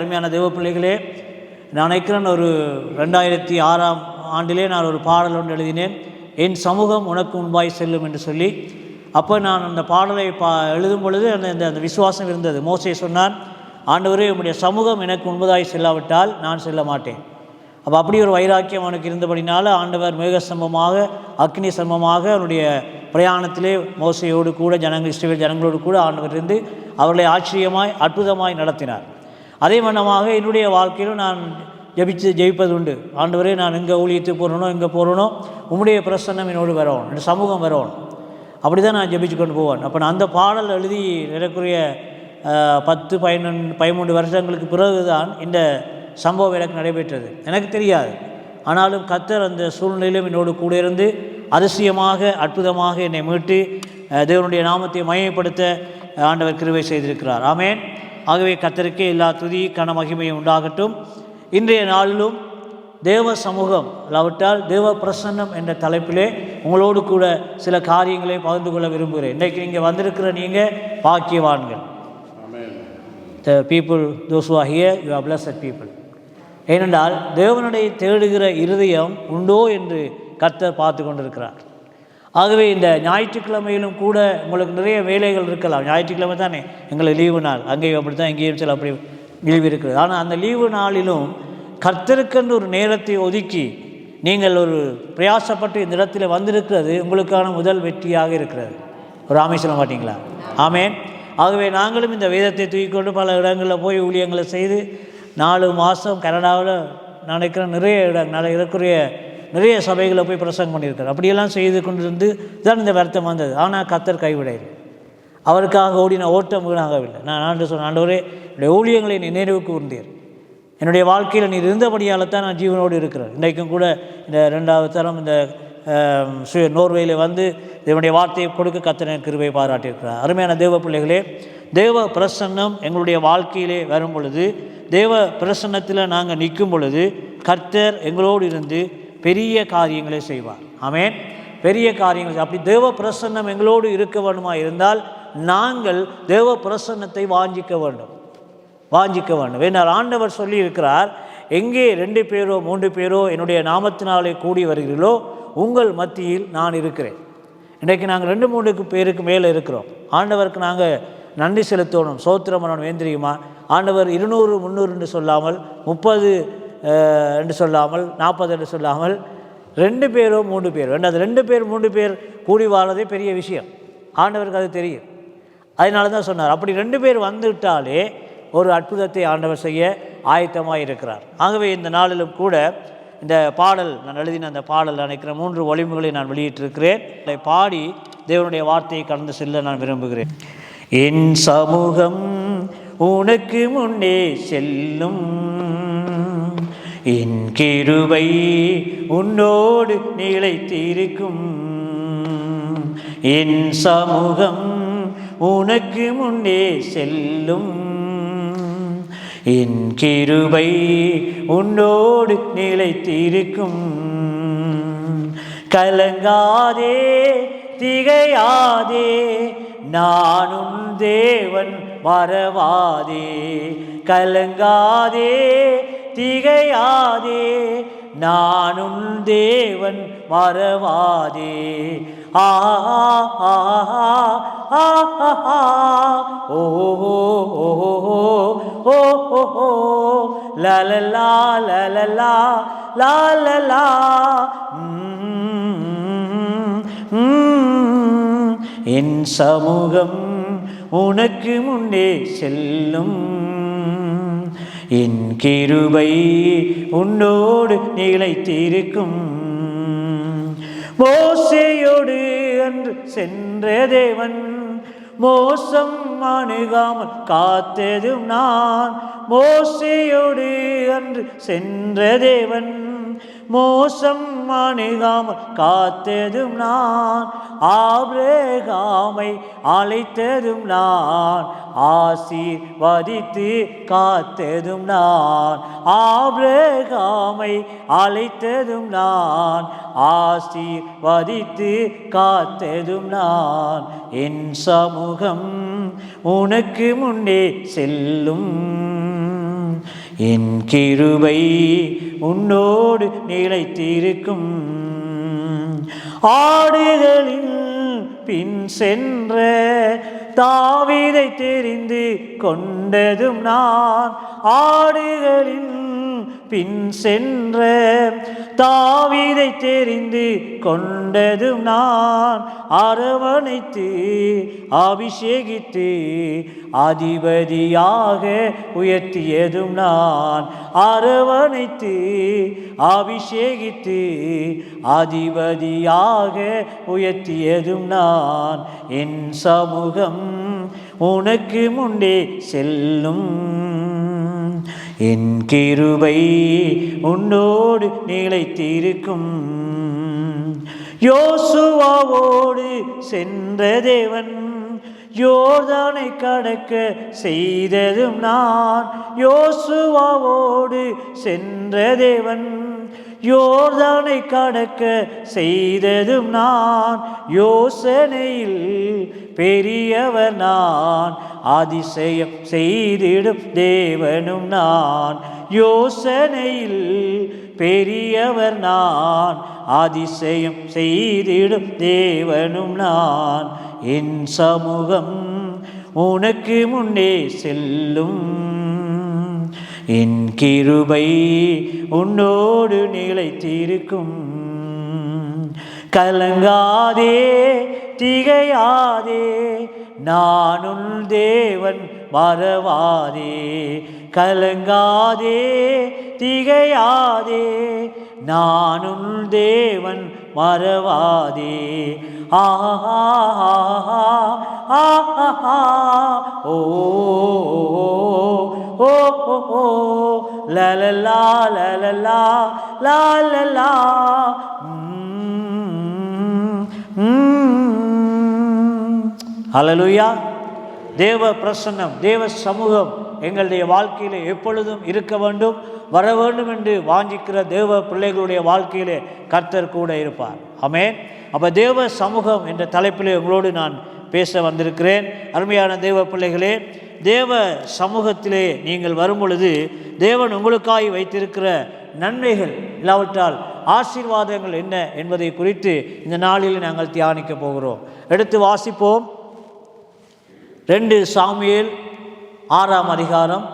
அருமையான தேவ பிள்ளைகளே, நான் நினைக்கிறேன் ஒரு 2006ஆம் ஆண்டிலே நான் ஒரு பாடல் ஒன்று எழுதினேன், என் சமூகம் உனக்கு முன்பாய் செல்லும் என்று சொல்லி. அப்போ நான் அந்த பாடலை எழுதும் பொழுது அந்த விசுவாசம் இருந்தது. மோசே சொன்னான், ஆண்டவரே உம்முடைய சமூகம் எனக்கு முன்பதாய் செல்லாவிட்டால் நான் செல்ல மாட்டேன். அப்போ அப்படி ஒரு வைராக்கியம் அவனுக்கு இருந்தபடினால ஆண்டவர் மேகஸ்தம்பமாக அக்னி சம்பமாக அவனுடைய பிரயாணத்திலே மோசையோடு கூட இஸ்ரவேல் ஜனங்களோடு கூட ஆண்டவர் இருந்து அவர்களை ஆச்சரியமாய் அற்புதமாய் நடத்தினார். அதே வண்ணமாக என்னுடைய வாழ்க்கையிலும் நான் ஜெயிப்பது உண்டு. ஆண்டவரே, நான் எங்கே ஊழியத்துக்கு போகிறனோ எங்கே போகிறனோ உம்முடைய பிரசன்னம் என்னோடு வரணும், என் சமூகம் வரணும், அப்படி தான் நான் ஜெபிச்சு கொண்டு போவேன். அப்போ நான் அந்த பாடல் எழுதி எனக்குரிய 10-13 வருஷங்களுக்கு பிறகு தான் இந்த சம்பவம் எனக்கு நடைபெற்றது. எனக்கு தெரியாது, ஆனாலும் கர்த்தர் அந்த சூழ்நிலையிலும் என்னோடு கூட இருந்து அதிசயமாக அற்புதமாக என்னை மீட்டு தேவனுடைய நாமத்தை மகிமைப்படுத்த ஆண்டவர் கிருபை செய்திருக்கிறார். ஆமென். ஆகவே கர்த்தருக்கே எல்லா துதி கன மகிமையும் உண்டாகட்டும். இன்றைய நாளிலும் தேவ சமூகம் இல்லாவிட்டால் தேவ பிரசன்னம் என்ற தலைப்பிலே உங்களோடு கூட சில காரியங்களை பகிர்ந்து கொள்ள விரும்புகிறேன். இன்றைக்கு நீங்கள் வந்திருக்கிற நீங்கள் பாக்கியவான்கள். The people, those who are here, you are blessed people. ஏனென்றால் தேவனுடைய தேடுகிற இருதயம் உண்டோ என்று கர்த்தர் பார்த்து கொண்டிருக்கிறார். ஆகவே இந்த ஞாயிற்றுக்கிழமையிலும் கூட உங்களுக்கு நிறைய வேலைகள் இருக்கலாம். ஞாயிற்றுக்கிழமை தானே எங்களை லீவு நாள், அங்கேயும் அப்படி தான் இங்கேயும் சில அப்படி லீவு இருக்கிறது. ஆனால் அந்த லீவு நாளிலும் கர்த்தருக்கென்று ஒரு நேரத்தை ஒதுக்கி நீங்கள் ஒரு பிரயாசப்பட்டு இந்த இடத்துல வந்திருக்கிறது உங்களுக்கான முதல் வெற்றியாக இருக்கிறது. ஒரு ஆமை சொல்ல மாட்டிங்களா? ஆமேன். ஆகவே நாங்களும் இந்த வேதத்தை தூக்கிக்கொண்டு பல இடங்களில் போய் ஊழியங்களை செய்து 4 மாதம் கனடாவில் நினைக்கிறேன் நிறைய இடக்கூடிய நிறைய சபைகளை போய் பிரசங்கம் பண்ணியிருக்கார். அப்படியெல்லாம் செய்து கொண்டு இருந்து தான் இந்த வருத்தம் வந்தது. ஆனால் கர்த்தர் கைவிடையில் அவருக்காக ஓடின ஓட்டம் வீணாகவில்லை. நான் ஆண்டவரே, என்னுடைய ஊழியங்களை நீ நினைவுக்கு கூர்ந்தீர், என்னுடைய வாழ்க்கையில் நீர் இருந்தபடியால் தான் நான் ஜீவனோடு இருக்கிறேன். இன்றைக்கும் கூட இந்த 2வது தரம் இந்த நோர்வேயில் வந்து தேவனுடைய வார்த்தையை கொடுக்க கர்த்தர் கிருபை பாராட்டியிருக்கிறார். அருமையான தேவ பிள்ளைகளே, தேவ பிரசன்னம் எங்களுடைய வாழ்க்கையிலே வரும் பொழுது, தேவ பிரசன்னத்தில் நாங்கள் நிற்கும் பொழுது கர்த்தர் எங்களோடு இருந்து பெரிய காரியங்களை செய்வார். ஆமென். பெரிய காரியங்கள். அப்படி தேவ பிரசன்னம் எங்களோடு இருக்க வேண்டுமா இருந்தால் நாங்கள் தேவ பிரசன்னத்தை வாஞ்சிக்க வேண்டும். வேண்டால் ஆண்டவர் சொல்லி இருக்கிறார், எங்கே 2 பேரோ 3 பேரோ என்னுடைய நாமத்தினாலே கூடி வருகிறீர்களோ உங்கள் மத்தியில் நான் இருக்கிறேன். இன்றைக்கு நாங்கள் 2-3 பேருக்கு மேலே இருக்கிறோம். ஆண்டவருக்கு நாங்கள் நன்றி செலுத்தணும், சோத்திரம் பண்ணணும். வேந்திரியுமா? ஆண்டவர் 200-300 என்று சொல்லாமல், 30 என்று சொல்லாமல், 40 என்று சொல்லாமல் 2 பேரோ 3 பேரோ, அந்த 2 பேர் 3 பேர் கூடி வாழ்வதே பெரிய விஷயம். ஆண்டவருக்கு அது தெரியும். அதனால தான் சொன்னார், அப்படி 2 பேர் வந்துவிட்டாலே ஒரு அற்புதத்தை ஆண்டவர் செய்ய ஆயத்தமாக இருக்கிறார். ஆகவே இந்த நாளிலும் கூட இந்த பாடல் நான் எழுதின அந்த பாடல் நினைக்கிற 3 ஒலிமுகளை நான் வெளியிட்டிருக்கிறேன். அதை பாடி தேவனுடைய வார்த்தையை கடந்து செல்ல நான் விரும்புகிறேன். என் சமூகம் உனக்கு முன்னே செல்லும், என் கிருபை உன்னோடு நிலைத்திருக்கும். என் சமூகம் உனக்கு முன்னே செல்லும், என் கிருபை உன்னோடு நிலைத்திருக்கும். கலங்காதே திகையாதே, நானும் தேவன் மறவாதே. கலங்காதே திகையாதே, நானும் தேவன் மறவாதே. ஆ ஆ ஆ ஓ ஓ ஓ லலலா லலலா லாலலா. என் சமூகம் உனக்கு முன்னே செல்லும், என் கிருபை உன்னோடு நிலைத்திருக்கும். மோசேயோடு அன்று சென்ற தேவன் மோசம் அணுகாமல் காத்ததும் நான். மோசேயோடு அன்று சென்ற தேவன் மோசம் அணுகாமல் காத்ததும் நான். ஆபிரகாமை அழைத்ததும் நான், ஆசீர்வதித்து காத்ததும் நான். ஆபிரகாமை அழைத்ததும் நான், ஆசீர்வதித்து காத்ததும் நான். என் சமூகம் உனக்கு முன்னே செல்லும், என் கிருபை உன்னோடு நிலைத்திருக்கும். ஆடுகளின் பின் சென்ற தாவீதை தெரிந்து கொண்டதும் நான். ஆடுகளின் பின் சென்ற தாவீதை தெரிந்து கொண்டதும் நான். அரவணைத்து அபிஷேகித்து அதிபதியாக உயர்த்தியதும் நான். அரவணைத்து அபிஷேகித்து அதிபதியாக உயர்த்தியதும் நான். என் சமூகம் உனக்கு முன்னே செல்லும். என் கிருபை உன்னோடு நிலைத்திருக்கும். யோசுவாவோடு சென்ற தேவன் யோர்தானை கடக்க செய்ததும் நான். யோசுவாவோடு சென்ற தேவன் யோர்தானை கடக்க செய்ததும் நான். யோசனையில் பெரியவர் நான், அதிசயம் செய்திடும் தேவனும் நான். யோசனையில் பெரியவர் நான், அதிசயம் செய்திடும் தேவனும் நான். என் சமூகம் உனக்கு முன்னே செல்லும். என் கிருபை உன்னோடு நிலைத்திருக்கும். கலங்காதே திகையாதே, நான் உன் தேவன் மறவாதே. கலங்காதே திகையாதே, நான் உன் தேவன் மறவாதே. ஆஹா ஆஹா ஓ ஓ ஓ லலலா லலலா லலலா. ஹல்லேலூயா. தேவ பிரசன்னம், தேவ சமூகம் எங்களுடைய வாழ்க்கையில் எப்பொழுதும் இருக்க வேண்டும், வர வேண்டும் என்று வாஞ்சிக்கிற தேவ பிள்ளைகளுடைய வாழ்க்கையிலே கர்த்தர் கூட இருப்பார். ஆமென். அப்போ தேவ சமூகம் என்ற தலைப்பிலே உங்களோடு நான் பேச வந்திருக்கிறேன். அருமையான தேவ பிள்ளைகளே, தேவ சமூகத்திலே நீங்கள் வரும் பொழுது தேவன் உங்களுக்காய் வைத்திருக்கிற நன்மைகள் இல்லாவிட்டால் ஆசீர்வாதங்கள் என்ன என்பதை குறித்து இந்த நாளில் நாங்கள் தியானிக்க போகிறோம். எடுத்து வாசிப்போம். 2 சாமுவேல் 6ஆம் அதிகாரம்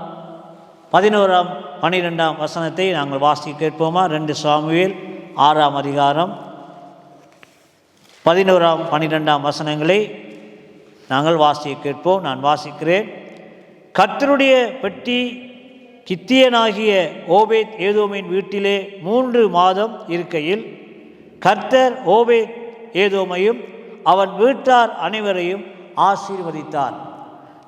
11ஆம் 12ஆம் வசனத்தை நாங்கள் வாசிக்க கேட்போமா? 2 சாமுவேல் 6ஆம் அதிகாரம் 11ஆம் 12ஆம் வசனங்களை நாங்கள் வாசிக்க கேட்போம். நான் வாசிக்கிறேன். கர்த்தருடைய பெட்டி கித்தியனாகிய ஓபேத் ஏதோமின் வீட்டிலே 3 மாதம் இருக்கையில் கர்த்தர் ஓபேத் ஏதோமையும் அவன் வீட்டார் அனைவரையும் ஆசீர்வதித்தார்.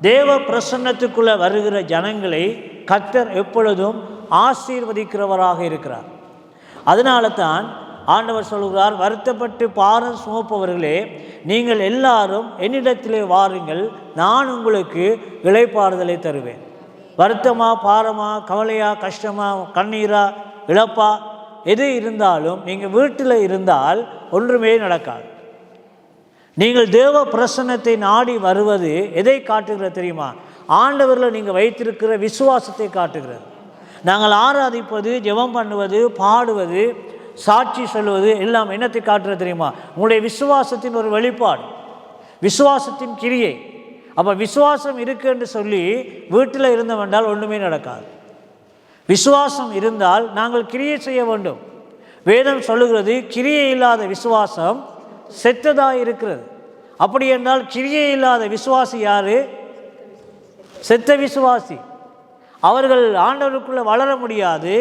தேவ பிரசன்னத்துக்குள்ளே வருகிற ஜனங்களை கர்த்தர் எப்பொழுதும் ஆசீர்வதிக்கிறவராக இருக்கிறார். அதனால தான் ஆண்டவர் சொல்கிறார், வருத்தப்பட்டு பாரம் சுமப்பவர்களே, நீங்கள் எல்லாரும் என்னிடத்திலே வாருங்கள், நான் உங்களுக்கு இளைப்பாறுதலை தருவேன். வருத்தமா, பாரமா, கவலையா, கஷ்டமா, கண்ணீரா, இழப்பா, எது இருந்தாலும் நீங்கள் வீட்டில் இருந்தால் ஒன்றுமே நடக்காது. நீங்கள் தேவ பிரசன்னத்தை நாடி வருவது எதை காட்டுகிறது தெரியுமா? ஆண்டவரில் நீங்கள் வைத்திருக்கிற விசுவாசத்தை காட்டுகிறது. நாங்கள் ஆராதிப்பது, ஜெபம் பண்ணுவது, பாடுவது, சாட்சி சொல்வது எல்லாம் என்னத்தை காட்டுறது தெரியுமா? உங்களுடைய விசுவாசத்தின் ஒரு வெளிப்பாடு, விசுவாசத்தின் கிரியை. அப்போ விசுவாசம் இருக்கு என்று சொல்லி வீட்டில் இருந்தவென்றால் ஒன்றுமே நடக்காது. விசுவாசம் இருந்தால் நாங்கள் கிரியை செய்ய வேண்டும். வேதம் சொல்லுகிறது, கிரியை இல்லாத விசுவாசம் செத்ததாக இருக்கிறது. அப்படி என்றால் கிரியை இல்லாத விசுவாசி யாரு? செத்த விசுவாசி. அவர்கள் ஆண்டவருக்குள்ளே வளர முடியாது,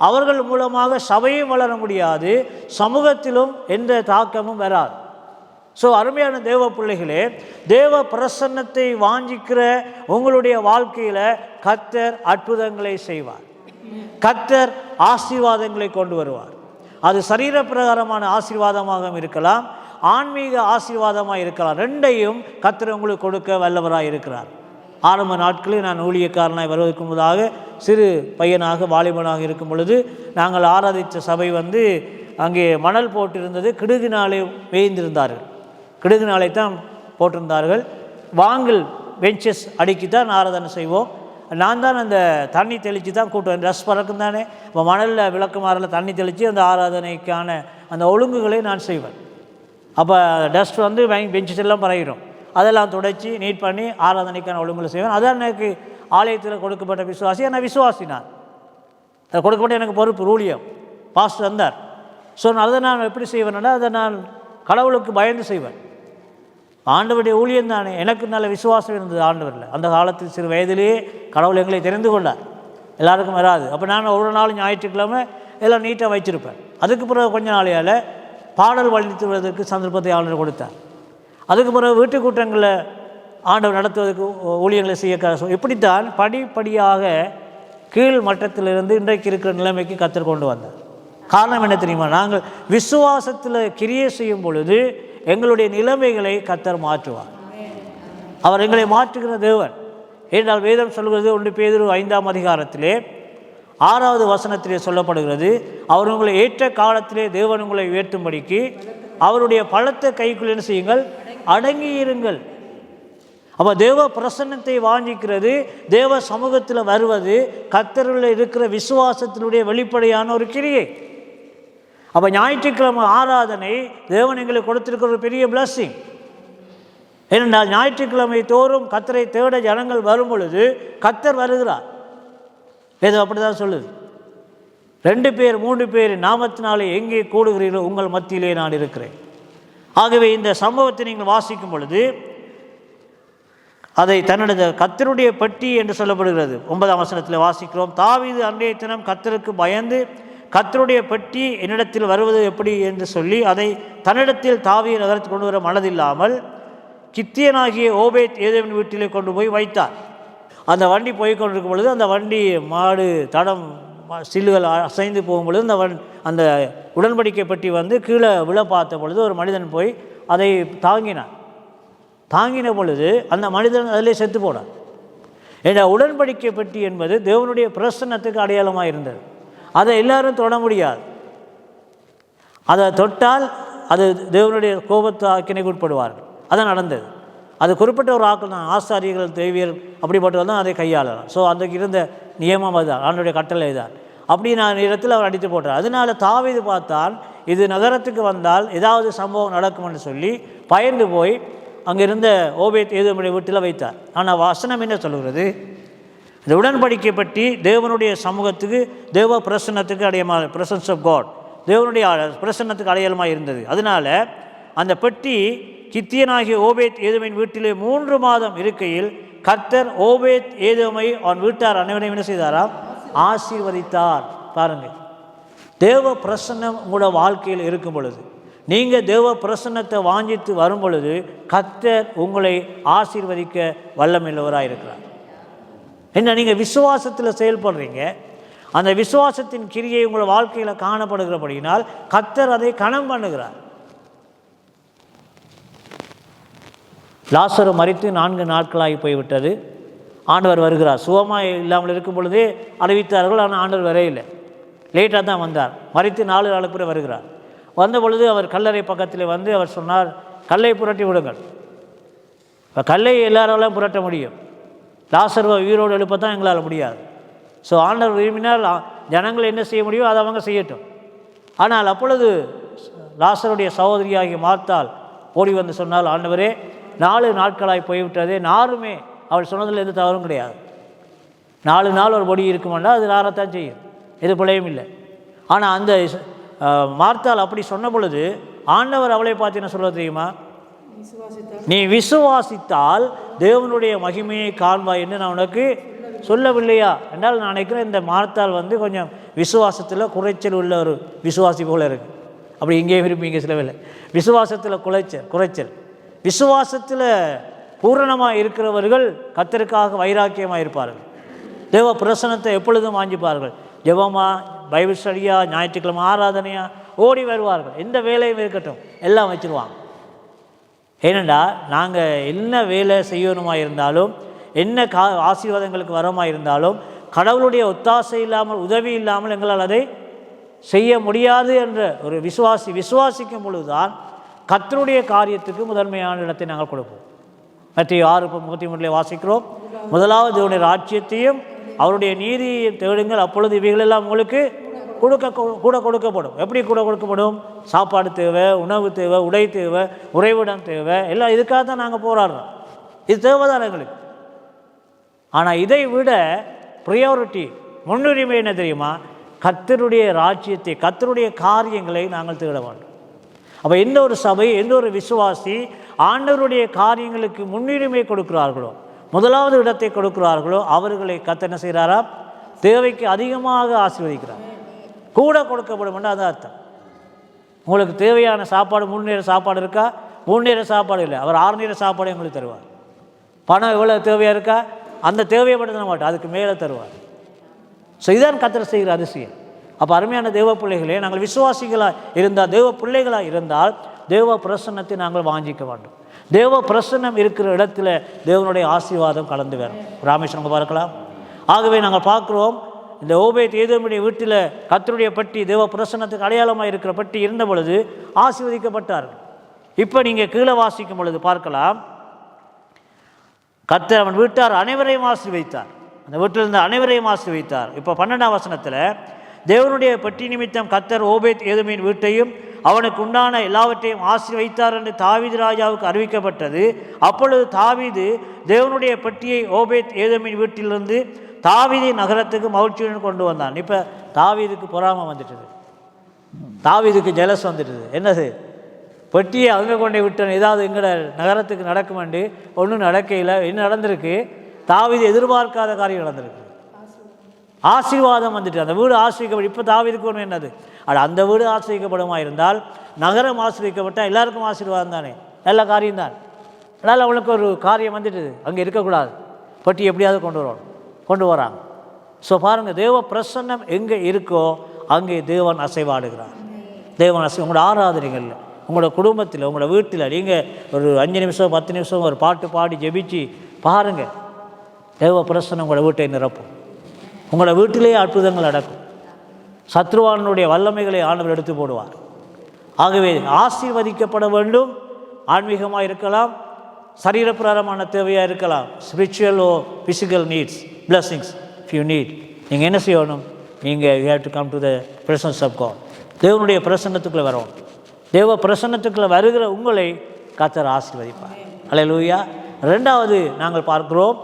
அவர்கள் மூலமாக சபையும் வளர முடியாது, சமூகத்திலும் எந்த தாக்கமும் வராது. ஸோ அருமையான தேவ பிள்ளைகளே, தேவ பிரசன்னத்தை வாஞ்சிக்கிற உங்களுடைய வாழ்க்கையில் கர்த்தர் அற்புதங்களை செய்வார். கர்த்தர் ஆசீர்வாதங்களை கொண்டு வருவார். அது சரீர பிரகாரமான ஆசீர்வாதமாக இருக்கலாம், ஆன்மீக ஆசீர்வாதமாக இருக்கலாம். ரெண்டையும் கர்த்தர் உங்களுக்கு கொடுக்க வல்லவராக இருக்கிறார். ஆரம்ப நாட்களில் நான் ஊழியக்காரனாக வருவதற்கு முன்பதாக சிறு பையனாக வாலிபனாக இருக்கும் பொழுது நாங்கள் ஆராதித்த சபை அங்கே மணல் போட்டிருந்தது. கிடுகு நாளை வேய்ந்திருந்தார்கள், கிடுகு நாளை தான் போட்டிருந்தார்கள். வாங்கல் பெஞ்சஸ் அடுக்கித்தான் ஆராதனை செய்வோம். நான் தான் அந்த தண்ணி தெளித்து தான் கூட்டுவேன். ட்ரெஸ் பறக்கும் தானே, இப்போ மணலில் விளக்குமாறில் தண்ணி தெளித்து அந்த ஆராதனைக்கான அந்த ஒழுங்குகளை நான் செய்வேன். அப்போ டஸ்ட் வந்து பெஞ்சஸ் எல்லாம் பறகிடும், அதெல்லாம் துடைச்சி நீட் பண்ணி ஆராதனைக்கான ஒழுங்குகளை செய்வேன். அதான் எனக்கு ஆலயத்தில் கொடுக்கப்பட்ட விசுவாசி. நான் விசுவாசினார், அதை கொடுக்கப்பட்ட எனக்கு பொறுப்பு, ஊழியம். பாஸ்டர் வந்தார். ஸோ அதை நான் எப்படி செய்வேன்னா, அதை நான் கடவுளுக்கு பயந்து செய்வேன். ஆண்டவருடைய ஊழியம் தானே. எனக்கு நல்ல விசுவாசம் இருந்தது ஆண்டவரில். அந்த காலத்தில் சிறு வயதிலேயே கடவுள் எங்களை தெரிந்து கொண்டார், எல்லாருக்கும் வராது. அப்போ நான் ஒரு நாள் ஞாயிற்றுக்கிழமை எல்லாம் நீட்டாக வச்சுருப்பேன். அதுக்கு பிறகு கொஞ்ச நாளையால் பாடல் வழித்துவதற்கு சந்தர்ப்பத்தை ஆண்டவர் கொடுத்தார். அதுக்கு பிறகு வீட்டு கூட்டங்களில் ஆண்டவர் நடத்துவதற்கு ஊழியங்களை செய்ய இப்படித்தான் படிப்படியாக கீழ் மட்டத்திலிருந்து இன்றைக்கு இருக்கிற நிலைமைக்கு கத்தர் கொண்டு வந்தார். காரணம் என்ன தெரியுமா? நாங்கள் விசுவாசத்தில் கிரியை செய்யும் பொழுது எங்களுடைய நிலைமைகளை கத்தர் மாற்றுவார். அவர் எங்களை மாற்றுகிற தேவன். ஏனென்றால் வேதம் சொல்கிறது 1 பேதுரு 5ஆம் அதிகாரத்திலே 6வது வசனத்திலே சொல்லப்படுகிறது, அவர் உங்களை ஏற்ற காலத்திலே தேவன் உங்களை உயர்த்தும்படிக்கு அவருடைய பலத்த கைக்குள் என்ன செய்யுங்கள், அடங்கியிருங்கள். அப்போ தேவ பிரசன்னத்தை வாஞ்சிக்கிறது, தேவ சமூகத்தில் வருவது கர்த்தரில் இருக்கிற விசுவாசத்தினுடைய வெளிப்படையான ஒரு கிரியை. அப்போ ஞாயிற்றுக்கிழமை ஆராதனை தேவன் எங்களுக்கு கொடுத்திருக்கிற ஒரு பெரிய பிளஸ்ஸிங். ஏனென்றால் ஞாயிற்றுக்கிழமை தோறும் கர்த்தரை தேட ஜனங்கள் வரும் பொழுது கர்த்தர் வருகிறார். ஏதோ அப்படி தான் சொல்லுது, 2 பேர் 3 பேர் நாமத்தினாலே எங்கே கூடுகிறீர்களோ உங்கள் மத்தியிலே நான் இருக்கிறேன். ஆகவே இந்த சம்பவத்தை நீங்கள் வாசிக்கும் பொழுது அதை தன்னுடைய கர்த்தருடைய பெட்டி என்று சொல்லப்படுகிறது. 9ஆம் வசனத்தில் வாசிக்கிறோம், தாவீது அன்றைய தினம் கர்த்தருக்கு பயந்து கர்த்தருடைய பெட்டி என்னிடத்தில் வருவது எப்படி என்று சொல்லி அதை தன்னிடத்தில் தாவீது நகரத்தில் கொண்டு வர மனதில்லாமல் கித்தியனாகிய ஓபேத் ஏதோமின் வீட்டிலே கொண்டு போய் வைத்தார். அந்த வண்டி போய்கொண்டிருக்கும் பொழுது அந்த வண்டி மாடு தடம் சில்லுகள் அசைந்து போகும் பொழுது அந்த உடன்படிக்கை பெட்டி வந்து கீழே விழ பார்த்த பொழுது ஒரு மனிதன் போய் அதை தாங்கின பொழுது அந்த மனிதன் அதிலே செத்து போனார். ஏன்னா உடன்படிக்கை பெட்டி என்பது தேவனுடைய பிரசன்னத்துக்கு அடையாளமாக இருந்தது. அதை எல்லாரும் தொட முடியாது. அதை தொட்டால் அது தேவனுடைய கோபத்து ஆக்கினைக்கு உட்படுவார்கள். அதான் நடந்தது. அது குறிப்பிட்ட ஒரு ஆக்கள் தான், ஆசாரியர்கள் தேவியர் அப்படிப்பட்டவர்கள் தான் அதை கையாளலாம். ஸோ அதுக்கு இருந்த நியமம் அதுதான், ஆண்டவருடைய கட்டளை தான். அப்படி நான் இடத்தில் அவர் அடித்து போட்டார். அதனால் தாவீது பார்த்தால் இது நகரத்துக்கு வந்தால் ஏதாவது சம்பவம் நடக்கும் என்று சொல்லி பயந்து போய் அங்கிருந்த ஓபேத் ஏதோமுடைய வீட்டில் வைத்தார். ஆனால் வசனம் என்ன சொல்கிறது? இந்த உடன்படிக்கை பற்றி தேவனுடைய சமூகத்துக்கு, தேவ பிரசன்னத்துக்கு அடையாளமாக, பிரசன்ஸ் ஆஃப் காட், தேவனுடைய பிரசன்னத்துக்கு அடையாளமாக இருந்தது. அதனால் அந்த பெட்டி கித்தியனாகிய ஓபேத் ஏதோமின் வீட்டிலே 3 மாதம் இருக்கையில் கர்த்தர் ஓபேத் ஏதோமை அவன் வீட்டார் அனைவரையும் என்ன செய்தாராம்? ஆசீர்வதித்தார். பாருங்கள், தேவ பிரசன்னம் உங்களோட வாழ்க்கையில் இருக்கும் பொழுது, நீங்கள் தேவ பிரசன்னத்தை வாஞ்சித்து வரும் பொழுது கர்த்தர் உங்களை ஆசீர்வதிக்க வல்லமையுள்ளவராக இருக்கிறார். என்ன, நீங்கள் விசுவாசத்தில் செயல்படுறீங்க, அந்த விசுவாசத்தின் கிரியை உங்கள் வாழ்க்கையில் காணப்படுகிறபடியினால் கர்த்தர் அதை கணம் பண்ணுகிறார். லாசரு மரித்து 4 நாட்களாகி போய்விட்டது. ஆண்டவர் வருகிறார். சுகமாக இல்லாமல் இருக்கும் பொழுதே அறிவித்தார்கள், ஆனால் ஆண்டவர் வரையில்லை, லேட்டாக தான் வந்தார். மரித்து 4 நாளுக்கு பிறகு வருகிறார். வந்த பொழுது அவர் கல்லறை பக்கத்தில் வந்து அவர் சொன்னார், கல்லை புரட்டி விடுங்கள். இப்போ கல்லை எல்லாராலும் புரட்ட முடியும், லாசருவை உயிரோடு எழுப்பத்தான் எங்களால் முடியாது. ஸோ ஆண்டவர் விரும்பினால் ஜனங்கள் என்ன செய்ய முடியும் அதை அவங்க செய்யட்டும். ஆனால் அப்பொழுது லாசருடைய சகோதரியாகி மார்த்தாள் ஓடி வந்து சொன்னால், ஆண்டவரே 4 நாட்களாய் போய்விட்டதே, நாருமே அவள் சொன்னதில் எந்த தவறும் கிடையாது. 4 நாள் ஒரு பொடி இருக்குமெண்டா அது நாரத்தான் செய்யும், எது பிழையும் இல்லை. ஆனால் அந்த மார்த்தாள் அப்படி சொன்ன பொழுது ஆண்டவர் அவளை பார்த்து என்ன சொல்ல தெரியுமா? நீ விசுவாசித்தால் தேவனுடைய மகிமையை காண்பாய் என்று நான் உனக்கு சொல்லவில்லையா என்றால், நான் நினைக்கிறேன் இந்த மார்த்தாள் வந்து கொஞ்சம் விசுவாசத்தில் குறைச்சல் உள்ள ஒரு விசுவாசி போல் இருக்குது. அப்படி இங்கே விரும்பி இங்கே சொல்லவில்லை. விசுவாசத்தில் குறைச்சல். விசுவாசத்தில் பூரணமாக இருக்கிறவர்கள் கர்த்தருக்காக வைராக்கியமாக இருப்பார்கள். தேவ பிரசன்னத்தை எப்பொழுதும் வாஞ்சிப்பார்கள். ஜெபமா, பைபிள் ஸ்டடியா, ஞாயிற்றுக்கிழமை ஆராதனையா ஓடி வருவார்கள். எந்த வேலையும் இருக்கட்டும் எல்லாம் வச்சுருவாங்க. ஏனெண்டா நாங்கள் என்ன வேலை செய்யணுமா இருந்தாலும், என்ன ஆசீர்வாதங்களுக்கு வரமாக இருந்தாலும், கடவுளுடைய ஒத்தாசை இல்லாமல், உதவி இல்லாமல் எங்களால் அதை செய்ய முடியாது என்ற ஒரு விசுவாசிக்கும் பொழுதுதான் கர்த்தருடைய காரியத்துக்கு முதன்மையான இடத்தை நாங்கள் கொடுப்போம். மத்தேயு 6:33 வாசிக்கிறோம், முதலாவது தேவனுடைய ராஜ்யத்தையும் அவருடைய நீதியையும் தேடுங்கள், அப்பொழுது இவைகளெல்லாம் உங்களுக்கு கூட கொடுக்கப்படும். எப்படி கூட கொடுக்கப்படும்? சாப்பாடு தேவை, உணவு தேவை, உடை தேவை, உறைவிடம் தேவை, எல்லாம் இதுக்காக தான் நாங்கள் போராடுறோம். இது தேவைதான் எங்களுக்கு. ஆனால் இதை விட ப்ரையாரிட்டி, முன்னுரிமை என்ன தெரியுமா? கர்த்தருடைய ராஜ்யத்தை, கர்த்தருடைய காரியங்களை நாங்கள் தேட வேண்டும். அப்போ எந்த ஒரு சபை, எந்த ஒரு விசுவாசி ஆண்டவருடைய காரியங்களுக்கு முன்னுரிமை கொடுக்கிறார்களோ, முதலாவது இடத்தை கொடுக்கிறார்களோ, அவர்களை கர்த்தர் என்ன செய்கிறாரா? தேவைக்கு அதிகமாக ஆசீர்வதிக்கிறார். கூட கொடுக்கப்படும் என்று அது அர்த்தம். உங்களுக்கு தேவையான சாப்பாடு 3 நேர சாப்பாடு இருக்கா? 3 நேர சாப்பாடு இல்லை, அவர் 6 நேர சாப்பாடு உங்களுக்கு தருவார். பணம் எவ்வளோ தேவையாக இருக்கா? அந்த தேவையை மட்டும் தர மாட்டோம், அதுக்கு மேலே தருவார். ஸோ இதான் கர்த்தர் செய்கிற அதிசயம். அப்போ அருமையான தேவ பிள்ளைகளே, நாங்கள் விசுவாசிகளாக இருந்தால், தேவ பிள்ளைகளாக இருந்தால் தேவ பிரசன்னத்தை நாங்கள் வாஞ்சிக்க வேண்டும். தேவ பிரசன்னம் இருக்கிற இடத்துல தேவனுடைய ஆசீர்வாதம் கலந்து வரும். ராமேஸ்வரம் பார்க்கலாம். ஆகவே நாங்கள் பார்க்குறோம், இந்த ஓபேத் ஏதோமுடைய வீட்டில் கர்த்தருடைய பட்டி, தேவ பிரசன்னத்துக்கு அடையாளமாக இருக்கிற பட்டி இருந்த பொழுது ஆசீர்வதிக்கப்பட்டார்கள். இப்போ நீங்கள் கீழே வாசிக்கும் பொழுது பார்க்கலாம், கர்த்தர் அவன் வீட்டார் அனைவரையும் ஆசீர்வதித்தார். அந்த வீட்டில் இருந்த அனைவரையும் ஆசீர்வதித்தார். இப்போ 12ஆம் வசனத்தில், தேவனுடைய பட்டி நிமித்தம் கர்த்தர் ஓபேத் ஏதோமின் வீட்டையும் அவனுக்கு உண்டான எல்லாவற்றையும் ஆசீர்வதித்தார் என்று தாவீது ராஜாவுக்கு அறிவிக்கப்பட்டது. அப்பொழுது தாவீது தேவனுடைய பட்டியை ஓபேத் ஏதோமின் வீட்டிலிருந்து தாவீது நகரத்துக்கு மகிழ்ச்சியுடன் கொண்டு வந்தான். இப்போ தாவீதுக்கு பொறாமை வந்துட்டுது, தாவீதுக்கு ஜெலஸ் வந்துட்டுது. என்னது? பெட்டியை அவங்க கொண்டே விட்டேன், ஏதாவது எங்கட நகரத்துக்கு நடக்குமெண்டு ஒன்றும் நடக்கையில். என்ன நடந்திருக்கு? தாவீது எதிர்பார்க்காத காரியம் நடந்திருக்கு. ஆசீர்வாதம் வந்துட்டு, அந்த வீடு ஆசிரிக்கப்படும். இப்போ தாவீதுக்கு ஒன்று என்னது? அந்த வீடு ஆசிரிக்கப்படுமா இருந்தால், நகரம் ஆசிரிக்கப்பட்டால் எல்லாருக்கும் ஆசீர்வாதம் தானே, நல்ல காரியம்தான். அதனால் அவளுக்கு ஒரு காரியம் வந்துட்டு, அங்கே இருக்கக்கூடாது, பட்டி எப்படியாவது கொண்டு வராங்க. ஸோ பாருங்கள், தேவ பிரசன்னம் எங்கே இருக்கோ அங்கே தேவன் அசைவாடுகிறார். தேவன் உங்களோட ஆராதனைகளில், உங்களோட குடும்பத்தில், உங்களோட வீட்டில் நீங்கள் ஒரு 5 நிமிஷம் 10 நிமிஷம் ஒரு பாட்டு பாடி ஜெபிச்சு பாருங்கள், தேவ பிரசன்னம் உங்களோட வீட்டை நிரப்பும். உங்களோட வீட்டிலேயே அற்புதங்கள் நடக்கும். சத்ருவானுடைய வல்லமைகளை ஆண்டவர் எடுத்து போடுவார். ஆகவே ஆசீர்வதிக்கப்பட வேண்டும். ஆன்மீகமாக இருக்கலாம், சரீரப்பிரகாரமான தேவையாக இருக்கலாம், spiritual or physical needs, blessings if you need. நீங்கள் என்ன செய்யணும்? நீங்கள் you have to come to the presence of God. தேவனுடைய பிரசன்னத்துக்குள்ளே வரணும். தேவ பிரசன்னத்துக்குள்ளே வருகிற உங்களை கர்த்தர் ஆசீர்வதிப்பார். அல்லேலூயா. 2வது நாங்கள் பார்க்கிறோம்,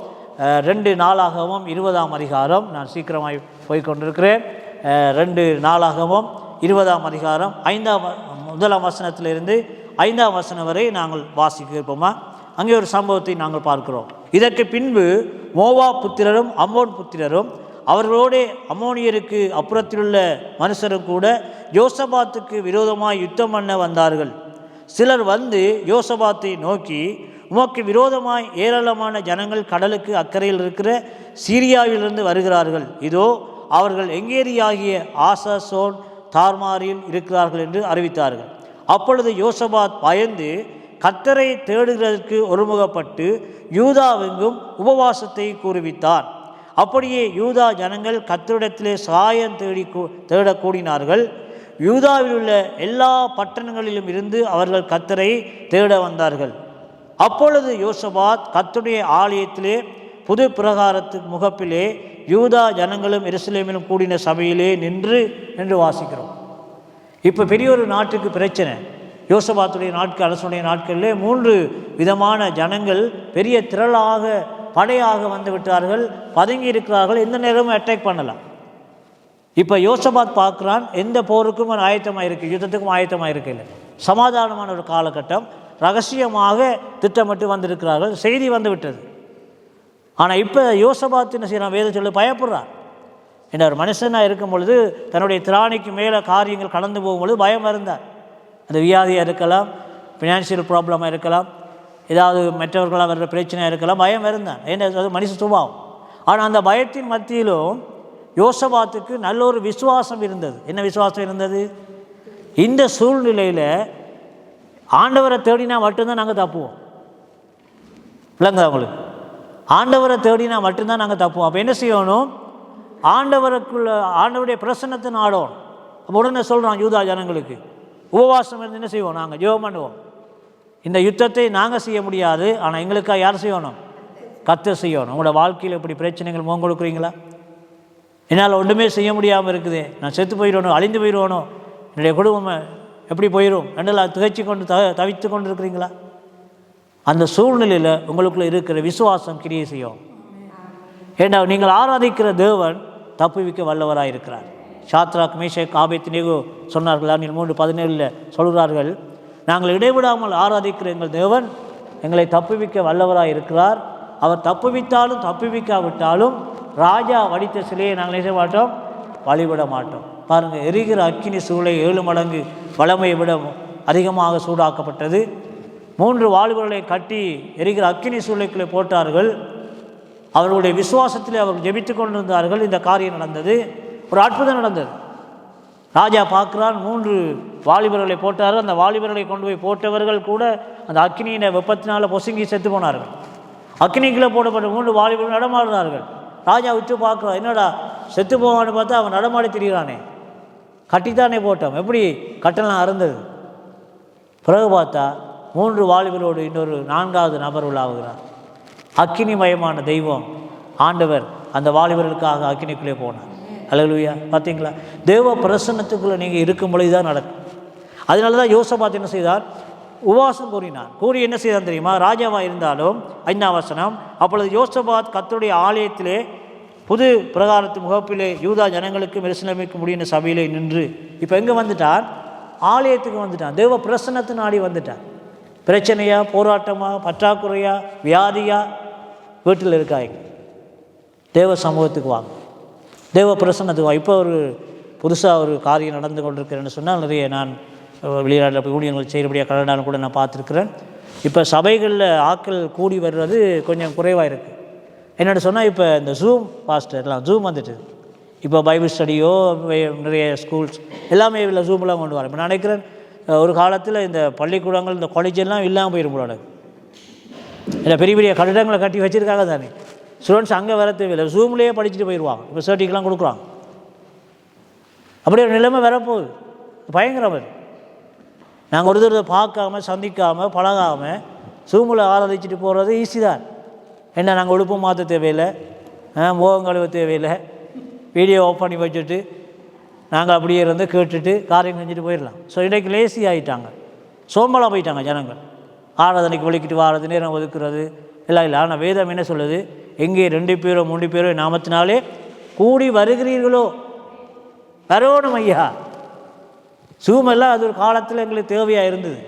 2 நாளாகமம் 20ஆம் அதிகாரம். நான் சீக்கிரமாய் போய்கொண்டிருக்கிறேன். 2 நாளாகமம் 20ஆம் அதிகாரம் 1ஆம் வசனத்திலிருந்து 5ஆம் வசனம் வரை நாங்கள் வாசிக்க இருப்போமா? அங்கே ஒரு சம்பவத்தை நாங்கள் பார்க்கிறோம். இதற்கு பின்பு மோவா புத்திரரும் அம்மோன் புத்திரரும் அவர்களோடு அம்மோனியருக்கு அப்புறத்திலுள்ள மனுஷரும் கூட யோசபாத்துக்கு விரோதமாய் யுத்தம் பண்ண வந்தார்கள். சிலர் வந்து யோசபாத்தை நோக்கி, உமக்கு விரோதமாய் ஏராளமான ஜனங்கள் கடலுக்கு அக்கறையில் இருக்கிற சீரியாவிலிருந்து வருகிறார்கள். இதோ அவர்கள் எங்கேரியாகிய ஆசாசோன் தார்மாரில் இருக்கிறார்கள் என்று அறிவித்தார்கள். அப்பொழுது யோசபாத் பயந்து கர்த்தரை தேடுகிறதற்கு ஒருமுகப்பட்டு யூதாவெங்கும் உபவாசத்தை கூறுவித்தார். அப்படியே யூதா ஜனங்கள் கர்த்தரிடத்திலே சாயம் தேடக் கூடினார்கள். யூதாவில் உள்ள எல்லா பட்டணங்களிலும் இருந்து அவர்கள் கர்த்தரை தேட வந்தார்கள். அப்பொழுது யோசபாத் கர்த்தருடைய ஆலயத்திலே புது பிரகாரத்துக்கு முகப்பிலே யூதா ஜனங்களும் எருசலேமிலும் கூடின சபையிலே நின்று வாசிக்கிறோம். இப்போ பெரிய ஒரு நாட்டுக்கு பிரச்சனை. யோசபாத்துடைய நாட்கள், அரசுடைய நாட்களிலே 3 விதமான ஜனங்கள் பெரிய திரளாக படையாக வந்து விட்டார்கள், பதுங்கி இருக்கிறார்கள், எந்த நேரமும் அட்டாக் பண்ணலாம். இப்போ யோசபாத் பார்க்குறான், எந்த போருக்கும் ஆயத்தமாக இருக்குது, யுத்தத்துக்கும் ஆயத்தமாக இருக்கில்லை. சமாதானமான ஒரு காலகட்டம், ரகசியமாக திட்டமிட்டு வந்திருக்கிறார்கள், செய்தி வந்து விட்டது. ஆனால் இப்போ யோசபாத் என்ன செய்யறான்? வேத சொல்லி பயப்படுறான். என்ன ஒரு மனுஷனாக இருக்கும் பொழுது தன்னுடைய திராணிக்கு மேலே காரியங்கள் கடந்து போகும்பொழுது பயம் இருந்தார். அது வியாதியாக இருக்கலாம், ஃபினான்ஷியல் ப்ராப்ளமாக இருக்கலாம், ஏதாவது மற்றவர்களாக வர்ற பிரச்சனையாக இருக்கலாம், பயம் இருந்தான். ஏன்னா அது மனுஷ சுபாவம். ஆனால் அந்த பயத்தின் மத்தியிலும் யோசபாத்துக்கு நல்ல ஒரு விசுவாசம் இருந்தது. என்ன விசுவாசம் இருந்தது? இந்த சூழ்நிலையில் ஆண்டவரை தேடினா மட்டும்தான் நாங்கள் தப்புவோம். இல்லைங்க அவங்களுக்கு? ஆண்டவரை தேடினா மட்டும்தான் நாங்கள் தப்புவோம். அப்போ என்ன செய்யணும்? ஆண்டவருடைய பிரசன்னத்தை நாடணும். அப்போ உடனே சொல்கிறோம் யூதா ஜனங்களுக்கு, உபவாசம் இருந்து என்ன செய்வோம்? நாங்கள் ஜெபம் பண்ணுவோம். இந்த யுத்தத்தை நாங்கள் செய்ய முடியாது, ஆனால் எங்களுக்காக யார் செய்யணும்? கர்த்தர் செய்யணும். உங்களோட வாழ்க்கையில் இப்படி பிரச்சனைகள் முகம் கொடுக்குறீங்களா? என்னால் ஒன்றுமே செய்ய முடியாமல் இருக்குது, நான் செத்து போயிடணும், அழிந்து போயிடுவணும், என்னுடைய குடும்பம் எப்படி போயிடும் ரெண்டெல்லாம் திகைச்சு கொண்டு தவித்து கொண்டு இருக்கிறீங்களா? அந்த சூழ்நிலையில் உங்களுக்குள்ளே இருக்கிற விசுவாசம் கிரியை செய்யும். ஏன்னா நீங்கள் ஆராதிக்கிற தேவன் தப்புவிக்க வல்லவராக இருக்கிறார். சாத்ராக், மேஷக், ஆபேத்நேகோ சொன்னார்கள். தானியேல் 3:17 சொல்கிறார்கள், நாங்கள் இடைவிடாமல் ஆராதிக்கிற எங்கள் தேவன் எங்களை தப்புவிக்க வல்லவராக இருக்கிறார். அவர் தப்புவித்தாலும் தப்புவிக்காவிட்டாலும் ராஜா வடித்த சிலையை நாங்கள் செய்ய மாட்டோம், வழிபட மாட்டோம். பாருங்கள், எரிகிற அக்கினி சூளை 7 மடங்கு வளமையை விட அதிகமாக சூடாக்கப்பட்டது. 3 வாலிபர்களை கட்டி எரிகிற அக்கினி சூளைக்குள்ளே போட்டார்கள். அவர்களுடைய விசுவாசத்திலே அவர்கள் ஜெபித்து கொண்டிருந்தார்கள். இந்த காரியம் நடந்தது. ஒரு அற்புதம் நடந்தது. ராஜா பார்க்குறான், 3 வாலிபர்களை போட்டார்கள். அந்த வாலிபர்களை கொண்டு போய் போட்டவர்கள் கூட அந்த அக்கினியின வெப்பத்தினால் பொசுங்கி செத்து போனார்கள். அக்கினிக்குள்ளே போடப்பட்ட 3 வாலிபர்கள் நடமாடுறார்கள். ராஜா விட்டு பார்க்குறான், என்னடா செத்து போவான்னு பார்த்தா அவன் நடமாடி திரிகிறானே, கட்டித்தானே போட்டோம், எப்படி கட்டெல்லாம் அறந்தது. பிறகு பார்த்தா 3 வாலிபரோடு இன்னொரு 4வது நபர் உள்ளாகுகிறார். அக்கினிமயமான தெய்வம் ஆண்டவர் அந்த வாலிபர்களுக்காக அக்கினிக்குள்ளே போனார். அல்லேலூயா. பார்த்தீங்களா? தேவ பிரசன்னத்துக்குள்ளே நீங்கள் இருக்கும் பொழுது தான் நடக்கும். அதனால தான் யோசபாத் என்ன செய்தார்? உபவாசம் கூறினார். கூறி என்ன செய்தான் தெரியுமா? ராஜாவாக இருந்தாலும் 5ஆம் வசனம், அப்பொழுது யோசபாத் கர்த்தருடைய ஆலயத்திலே புது பிரகாரத்து முகப்பிலே யூதா ஜனங்களுக்கு எருசலேமுக்கு முடிந்த சபையிலே நின்று, இப்போ எங்கே வந்துட்டான்? ஆலயத்துக்கு வந்துட்டான். தேவ பிரசன்னத்தை நாடி வந்துட்டான். பிரச்சனையா, போராட்டமா, பற்றாக்குறையா, வியாதியா, வீட்டில் இருக்காங்க, தேவ சமூகத்துக்கு வாங்க, தேவ பிரசன்னத்துக்கு வாங்க. இப்போ ஒரு புதுசாக ஒரு காரியம் நடந்து கொண்டிருக்கிறேன்னு சொன்னால், நிறைய நான் வெளிநாட்டில் போய் ஊழியர்கள் செய்கிறபடியாக கனடான்னு கூட நான் பார்த்துருக்குறேன். இப்போ சபைகளில் ஆட்கள் கூடி வர்றது கொஞ்சம் குறைவாக இருக்குது. என்னென்னு சொன்னால், இப்போ இந்த ஜூம் பாஸ்டர்லாம் ஜூம் வந்துட்டு, இப்போ பைபிள் ஸ்டடியோ நிறைய ஸ்கூல்ஸ் எல்லாமே இல்லை ஜூம்லாம் கொண்டு வரேன். இப்போ நான் நினைக்கிறேன் ஒரு காலத்தில் இந்த பள்ளிக்கூடங்கள், இந்த காலேஜெல்லாம் இல்லாமல் போயிடும் போல. இல்லை, பெரிய பெரிய கட்டிடங்களை கட்டி வச்சுருக்காங்க தானே, ஸ்டூடெண்ட்ஸ் அங்கே வர தேவையில்லை, ஜூம்லேயே படிச்சுட்டு போயிடுவாங்க. இப்போ சர்டிஃபிகேட்லாம் கொடுக்குறாங்க. அப்படியே ஒரு நிலைமை வரப்போகுது, பயங்கரம். நாங்கள் ஒரு தடவை பார்க்காம, சந்திக்காமல், பழகாமல் ஜூமில் ஆராதிச்சுட்டு போகிறது ஈஸி தான். என்ன, நாங்கள் உடுப்பு மாற்ற தேவையில்லை, முகம் கழுவ தேவையில்லை, வீடியோ ஆஃப் பண்ணி வச்சுட்டு நாங்கள் அப்படியே இருந்து கேட்டுட்டு காரியம் செஞ்சுட்டு போயிடலாம். ஸோ இன்றைக்கு லேசி ஆகிட்டாங்க, சோம்பலாக போயிட்டாங்க ஜனங்கள். ஆராதனைக்கு வலிக்கிட்டு வாரது, நேரம் ஒதுக்குறது எல்லாம் இல்லை. ஆனால் வேதம் என்ன சொல்லுது? எங்கே 2 பேரோ 3 பேரோ நாமத்தினாலே கூடி வருகிறீர்களோ வரணும் ஐயா. ஜூமெல்லாம் அது ஒரு காலத்தில் எங்களுக்கு தேவையாக இருந்தது,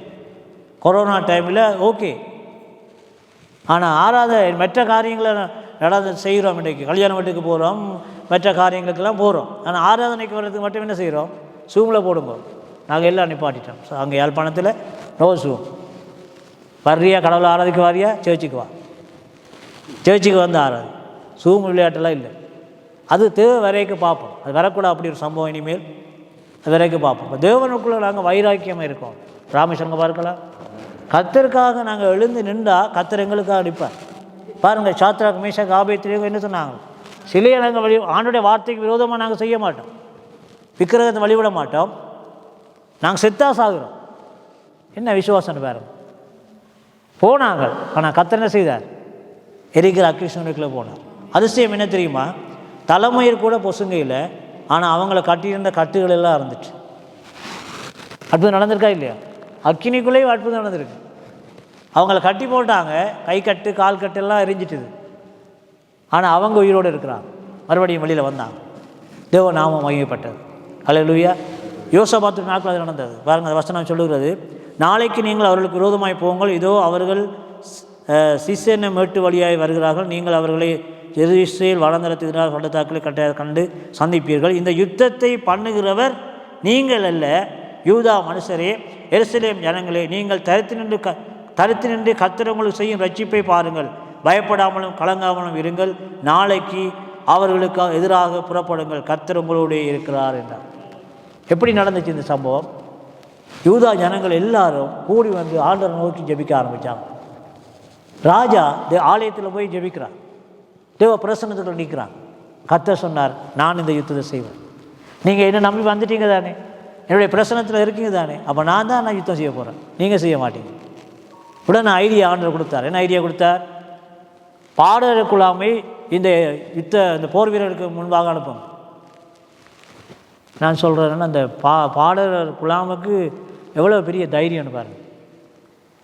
கொரோனா டைமில் ஓகே. ஆனால் மற்ற காரியங்களை நடந்து செய்கிறோம். இன்றைக்கு கல்யாண வீட்டுக்கு போகிறோம், மற்ற காரியங்களுக்கெல்லாம் போகிறோம். ஆனால் ஆராதனைக்கு வர்றதுக்கு மட்டும் என்ன செய்கிறோம்? ஜூமில் போடுங்க. நாங்கள் எல்லாம் நிப்பாட்டிட்டோம். ஸோ அங்கே யாழ்ப்பாணத்தில் நோ ஜூம். வர்றியா, கடவுளை ஆராதிக்க வாரியா, சேர்ச்சுக்கு வா, சேர்ச்சுக்கு வந்து ஆராது. ஜூம் விளையாட்டெல்லாம் இல்லை. அது தேவை வரைக்கும் பார்ப்போம். அது வரக்கூடாது அப்படி ஒரு சம்பவம் இனிமேல். அது வரைக்கும் பார்ப்போம். இப்போ தேவனுக்குள்ளே நாங்கள் வைராக்கியமாக இருக்கோம். ராமேஸ்வரங்க பார்க்கலாம், கர்த்தருக்காக நாங்கள் எழுந்து நின்றால் கர்த்தர் எங்களுக்காக அடிப்பார். பாருங்கள், சாத்ராக், மேஷக், ஆபேத்நேகோ என்ன சொன்னாங்க? சிலையை நாங்கள் ஆண்டுடைய வார்த்தைக்கு விரோதமாக நாங்கள் செய்ய மாட்டோம், விக்கிரகத்தை வழிவிட மாட்டோம், நாங்கள் செத்தா சாகுறோம். என்ன விசுவாசம் பாருங்க. போனாங்க. ஆனால் கர்த்தர் என்ன செய்தார்? எரிக்கிற அக்கினிக்குள்ளே போனார். அதிசயம் என்ன தெரியுமா? தலைமயிர் கூட பொசுங்கையில், ஆனால் அவங்கள கட்டியிருந்த கட்டுகள் எல்லாம் இருந்துச்சு. அற்புதம் நடந்திருக்கா இல்லையா? அக்கினிக்குள்ளேயும் அற்புதம் நடந்திருக்கு. அவங்கள கட்டி போட்டாங்க, கை கட்டு கால் கட்டு எல்லாம் எரிஞ்சிட்டுது. ஆனால் அவங்க உயிரோடு இருக்கிறாங்க, மறுபடியும் வெளியில் வந்தாங்க. தேவ நாமம் மகிமைப்பட்டது. அல்லேலூயா. யோசபாத்து நாட்கள் அது நடந்தது. பாருங்கள், அந்த வசனம் சொல்லுகிறது, நாளைக்கு நீங்கள் அவர்களுக்கு விரோதமாய் போங்கள், இதோ அவர்கள் சிசேனை மேட்டு வழியாய் வருகிறார்கள், நீங்கள் அவர்களை எருசலேமில் வளர்ந்தரத்துகிறார் பள்ளத்தாக்களை கண்டு சந்திப்பீர்கள். இந்த யுத்தத்தை பண்ணுகிறவர் நீங்கள் அல்ல, யூதா மனுஷரே, எருசலேம் ஜனங்களே, நீங்கள் தரித்து நின்று கர்த்தர் உங்களுக்கு செய்யும் ரட்சிப்பை பாருங்கள், பயப்படாமலும் கலங்காமலும் இருங்கள், நாளைக்கு அவர்களுக்கு எதிராக புறப்படுங்கள், கர்த்தர் உங்களுடைய இருக்கிறார் என்றார். எப்படி நடந்துச்சு இந்த சம்பவம்? யூதா ஜனங்கள் எல்லாரும் கூடி வந்து ஆண்டவரை நோக்கி ஜெபிக்க ஆரம்பித்தாங்க. ராஜா ஆலயத்தில் போய் ஜெபிக்கிறான், தேவ பிரசன்னத்தில் நிற்கிறான். கர்த்தர் சொன்னார், நான் இந்த யுத்தத்தை செய்வேன். நீங்கள் என்ன நம்பி வந்துட்டீங்க தானே, என்னுடைய பிரசன்னத்தில் இருக்கீங்க தானே, அப்போ நான் யுத்தம் செய்ய போகிறேன், நீங்கள் செய்ய மாட்டீங்க. உடனே ஐடியா ஆண்டவர் கொடுத்தார். என்ன ஐடியா கொடுத்தார்? பாடகர் குழாமை இந்த இந்த போர் வீரருக்கு முன்பாக அனுப்பும். நான் சொல்கிறேன்னா அந்த பாடகர் குழாமுக்கு எவ்வளோ பெரிய தைரியம்னு பாருங்கள்,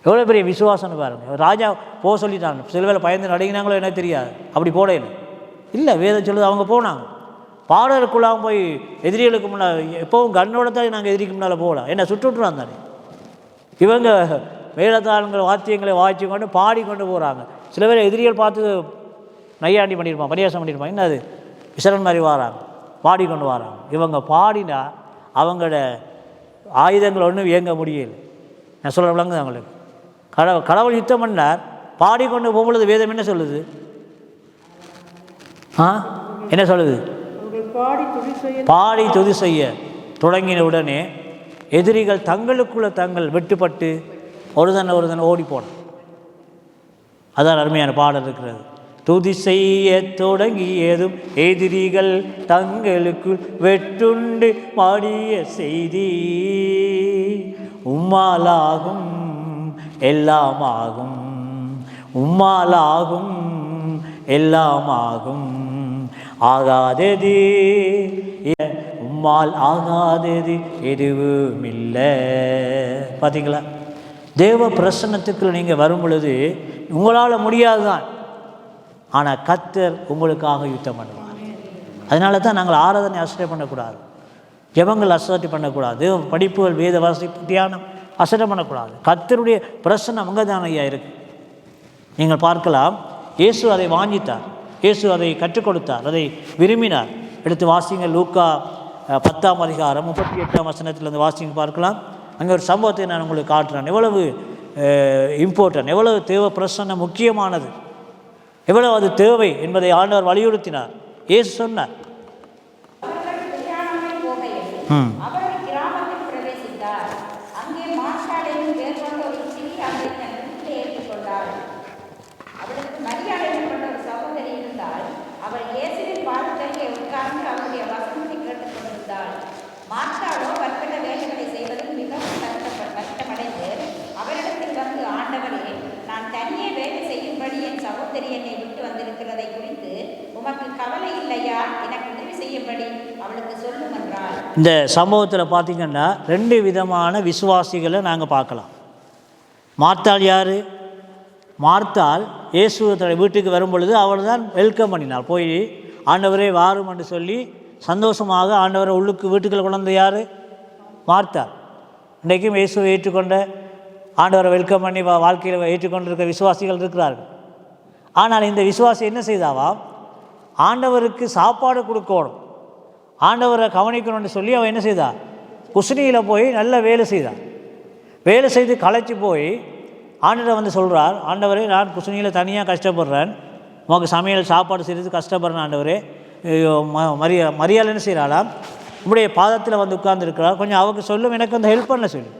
எவ்வளோ பெரிய விசுவாசம்னு பாருங்கள். ராஜா போக சொல்லிட்டாங்க, சில வேளை பயந்து நடுங்கினாங்களோ என்ன தெரியாது, அப்படி போடையில இல்லை, வேதம் சொல்லுது அவங்க போனாங்க. பாடகர் குழாம் போய் எதிரிகளுக்கு முன்னால் எப்போவும் கண்ணோட தான் நாங்கள் எதிரிக்கு முன்னால் போகலாம், என்ன சுட்டுட்டுறான் தானே. இவங்க மேலத்தாளங்கள் வாத்தியங்களை வாய்ச்சி கொண்டு பாடிக்கொண்டு போகிறாங்க. சில பேர் எதிரிகள் பார்த்து நையாண்டி பண்ணியிருப்பான், பரியாசம் பண்ணியிருப்பான், என்ன அது விசரன் மாதிரி வாராங்க, பாடிக்கொண்டு வராங்க. இவங்க பாடினா அவங்களோட ஆயுதங்கள் ஒன்றும் இயங்க முடியல. நான் சொல்கிற விளங்குது அவங்களுக்கு. கடவுள் யுத்தம் பண்ணார், பாடிக்கொண்டு போகும்பொழுது வேதம் என்ன சொல்லுது? என்ன சொல்லுது? பாடி துதி செய்ய தொடங்கின உடனே எதிரிகள் தங்களுக்குள்ள தங்கள் வெட்டுப்பட்டு ஒருதன் ஓடி போன. அதான் அருமையான பாடல் இருக்கிறது. துதி செய்ய தொடங்கியதும் எதிரிகள் தங்களுக்குள் வெட்டுண்டு பாடிய செய்தி, உம்மாலாகும் எல்லாமாகும், உம்மாலாகும் எல்லாமாகும், ஆகாதது உம்மால் ஆகாதது எதுவும் இல்லை. பார்த்தீங்களா? தேவ பிரசன்னத்துக்குள்ள நீங்கள் வரும் பொழுது உங்களால் முடியாது தான், ஆனால் கர்த்தர் உங்களுக்காக யுத்தம் பண்ணுவார். அதனால தான் நாங்கள் ஆராதனை அசட்டை பண்ணக்கூடாது, ஜெபங்கள் அசட்டை பண்ணக்கூடாது, தேவ படிப்புகள் வேத வாசிப்பு தியானம் அசட்டை பண்ணக்கூடாது. கர்த்தருடைய பிரசன்னம் அங்கே தான் ஐயா இருக்குது. நீங்கள் பார்க்கலாம், இயேசு அதை வாங்கித்தார், இயேசு அதை கற்றுக் கொடுத்தார், அதை விரும்பினார். எடுத்து வாசிங்க, லூக்கா 10ஆம் அதிகாரம் 38ஆம் வசனத்திலிருந்து வாசிங்க பார்க்கலாம். அங்கே ஒரு சம்பவத்தை நான் உங்களுக்கு காட்டுறேன். எவ்வளவு இம்பார்ட்டன்ட், எவ்வளவு தேவ பிரசன்னம் முக்கியமானது, எவ்வளவு அது தேவை என்பதை ஆண்டவர் வலியுறுத்தினார். இயேசு சொன்னார், என்னை விட்டு வந்திருக்கிறதை குறித்து உமக்கு கவலை இல்லையா? எனக்கு உதவி செய்யும்படி அவளுக்கு சொல்லும் என்றாள். இந்த சம்பவத்தில் பார்த்தீங்கன்னா 2 விதமான விசுவாசிகளை நாங்கள் பார்க்கலாம். மார்த்தாள் யார்? மார்த்தாள் இயேசு வீட்டுக்கு வரும் பொழுது அவள் தான் வெல்கம் பண்ணினாள். போய் ஆண்டவரே வாரும் என்று சொல்லி சந்தோஷமாக ஆண்டவரை உள்ளுக்கு வீட்டுக்குள்ள கொண்டு யார்? மார்த்தாள். இன்றைக்கும் இயேசுவை ஏற்றுக்கொண்ட, ஆண்டவரை வெல்கம் பண்ணி வாழ்க்கையில் ஏற்றுக்கொண்டிருக்கிற விசுவாசிகள் இருக்கிறார்கள். ஆனால் இந்த விசுவாசி என்ன செய்தாவா? ஆண்டவருக்கு சாப்பாடு கொடுக்கணும், ஆண்டவரை கவனிக்கணும்னு சொல்லி அவன் என்ன செய்தா? குஸ்னியில் போய் நல்ல வேலை செய்தான். வேலை செய்து களைச்சி போய் ஆண்டவர் வந்து சொல்கிறார், ஆண்டவரே நான் குஸ்னியில் தனியாக கஷ்டப்படுறேன், உமக்கு சமையல் சாப்பாடு செய்கிறது கஷ்டப்படுறேன் ஆண்டவரே. மரியாதை என்ன செய்கிறாளாம்? உங்களுடைய பாதத்தில் வந்து உட்கார்ந்துருக்கிறார், கொஞ்சம் அவருக்கு சொல்லும், எனக்கு வந்து ஹெல்ப் பண்ண சொல்லு.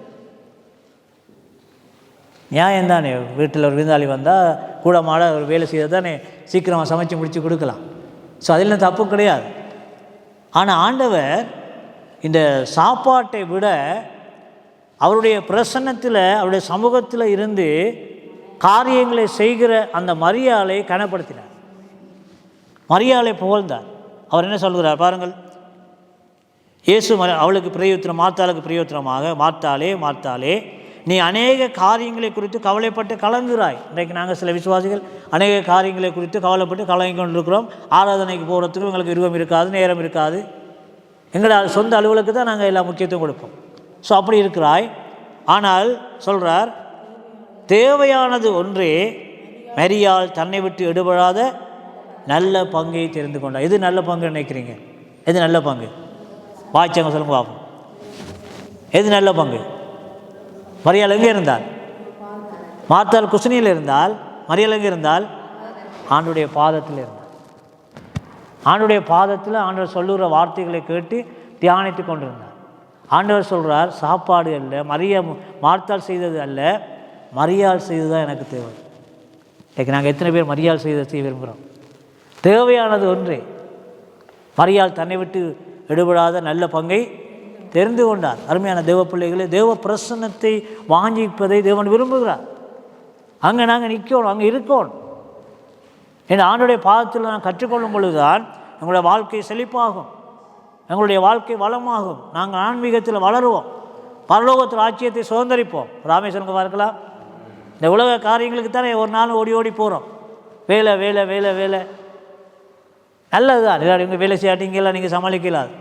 நியாயம் தானே, வீட்டில் ஒரு விருந்தாளி வந்தால் கூட மாட ஒரு வேலை செய்ய தானே சீக்கிரமாக சமைச்சு முடித்து கொடுக்கலாம். ஸோ அதில் தப்பு கிடையாது. ஆனால் ஆண்டவர் இந்த சாப்பாட்டை விட அவருடைய பிரசன்னத்தில், அவருடைய சமூகத்தில் இருந்து காரியங்களை செய்கிற அந்த மரியாளை கனப்படுத்தினார், மரியாளை புகழ்ந்தார். அவர் என்ன சொல்கிறார் பாருங்கள். இயேசு அவளுக்கு பிரயோத்திரம், மார்த்தாளுக்கு பிரயோத்திரமாக, மார்த்தாளே மார்த்தாளே, நீ அநேக காரியங்களை குறித்து கவலைப்பட்டு கலங்குகிறாய். இன்றைக்கு நாங்கள் சில விசுவாசிகள் அநேக காரியங்களை குறித்து கவலைப்பட்டு கலங்கி கொண்டிருக்கிறோம். ஆராதனைக்கு போகிறதுக்கு எங்களுக்கு விருப்பம் இருக்காது, நேரம் இருக்காது, எங்களோட சொந்த அலுவலுக்கு தான் நாங்கள் எல்லாம் முக்கியத்துவம் கொடுப்போம். ஸோ அப்படி இருக்கிறாய். ஆனால் சொல்கிறார், தேவையானது ஒன்றே, மரியாள் தன்னை விட்டு எடுபடாத நல்ல பங்கை தெரிந்து கொண்டார். எது நல்ல பங்கு நினைக்கிறீங்க? எது நல்ல பங்கு? வாய்ச்சவங்க சொல்லுங்க பார்ப்போம். எது நல்ல பங்கு? மரியாள் எங்கே இருந்தால்? மார்த்தாள் குஸ்னியில் இருந்தால், மரியாள் எங்கே இருந்தால்? ஆண்டுடைய பாதத்தில் இருந்தால். ஆண்டுடைய பாதத்தில் ஆண்டவர் சொல்லுகிற வார்த்தைகளை கேட்டு தியானித்து கொண்டிருந்தார். ஆண்டவர் சொல்கிறார், சாப்பாடு அல்ல, மார்த்தாள் செய்தது அல்ல, மரியாள் செய்தது தான் எனக்கு தேவை. இன்றைக்கு நாங்கள் எத்தனை பேர் மரியாள் செய்ய விரும்புகிறோம்? தேவையானது ஒன்றே, மரியாள் தன்னை விட்டு எடுபடாத நல்ல பங்கை தெரிந்து கொண்டார். அருமையான தேவ பிள்ளைகளே, தேவ பிரசன்னத்தை வாஞ்சிப்பதை தேவன் விரும்புகிறார். அங்கே நாங்கள் நிற்கணும், அங்கே இருக்கணும். என் ஆண்டுடைய பாதத்தில் நான் கற்றுக்கொள்ளும் பொழுதுதான் எங்களுடைய வாழ்க்கை செழிப்பாகும், எங்களுடைய வாழ்க்கை வளமாகும், நாங்கள் ஆன்மீகத்தில் வளருவோம், பரலோகத்தில் ஆட்சியத்தை சுதந்திரிப்போம். ராமேஸ்வரனுக்கு பார்க்கலாம், இந்த உலக காரியங்களுக்கு தானே ஒரு நாள் ஓடி ஓடி போகிறோம். வேலை வேலை வேலை வேலை நல்லது தான், இங்கே வேலை செய்யாட்டிங்கெல்லாம் நீங்கள் சமாளிக்கலாது.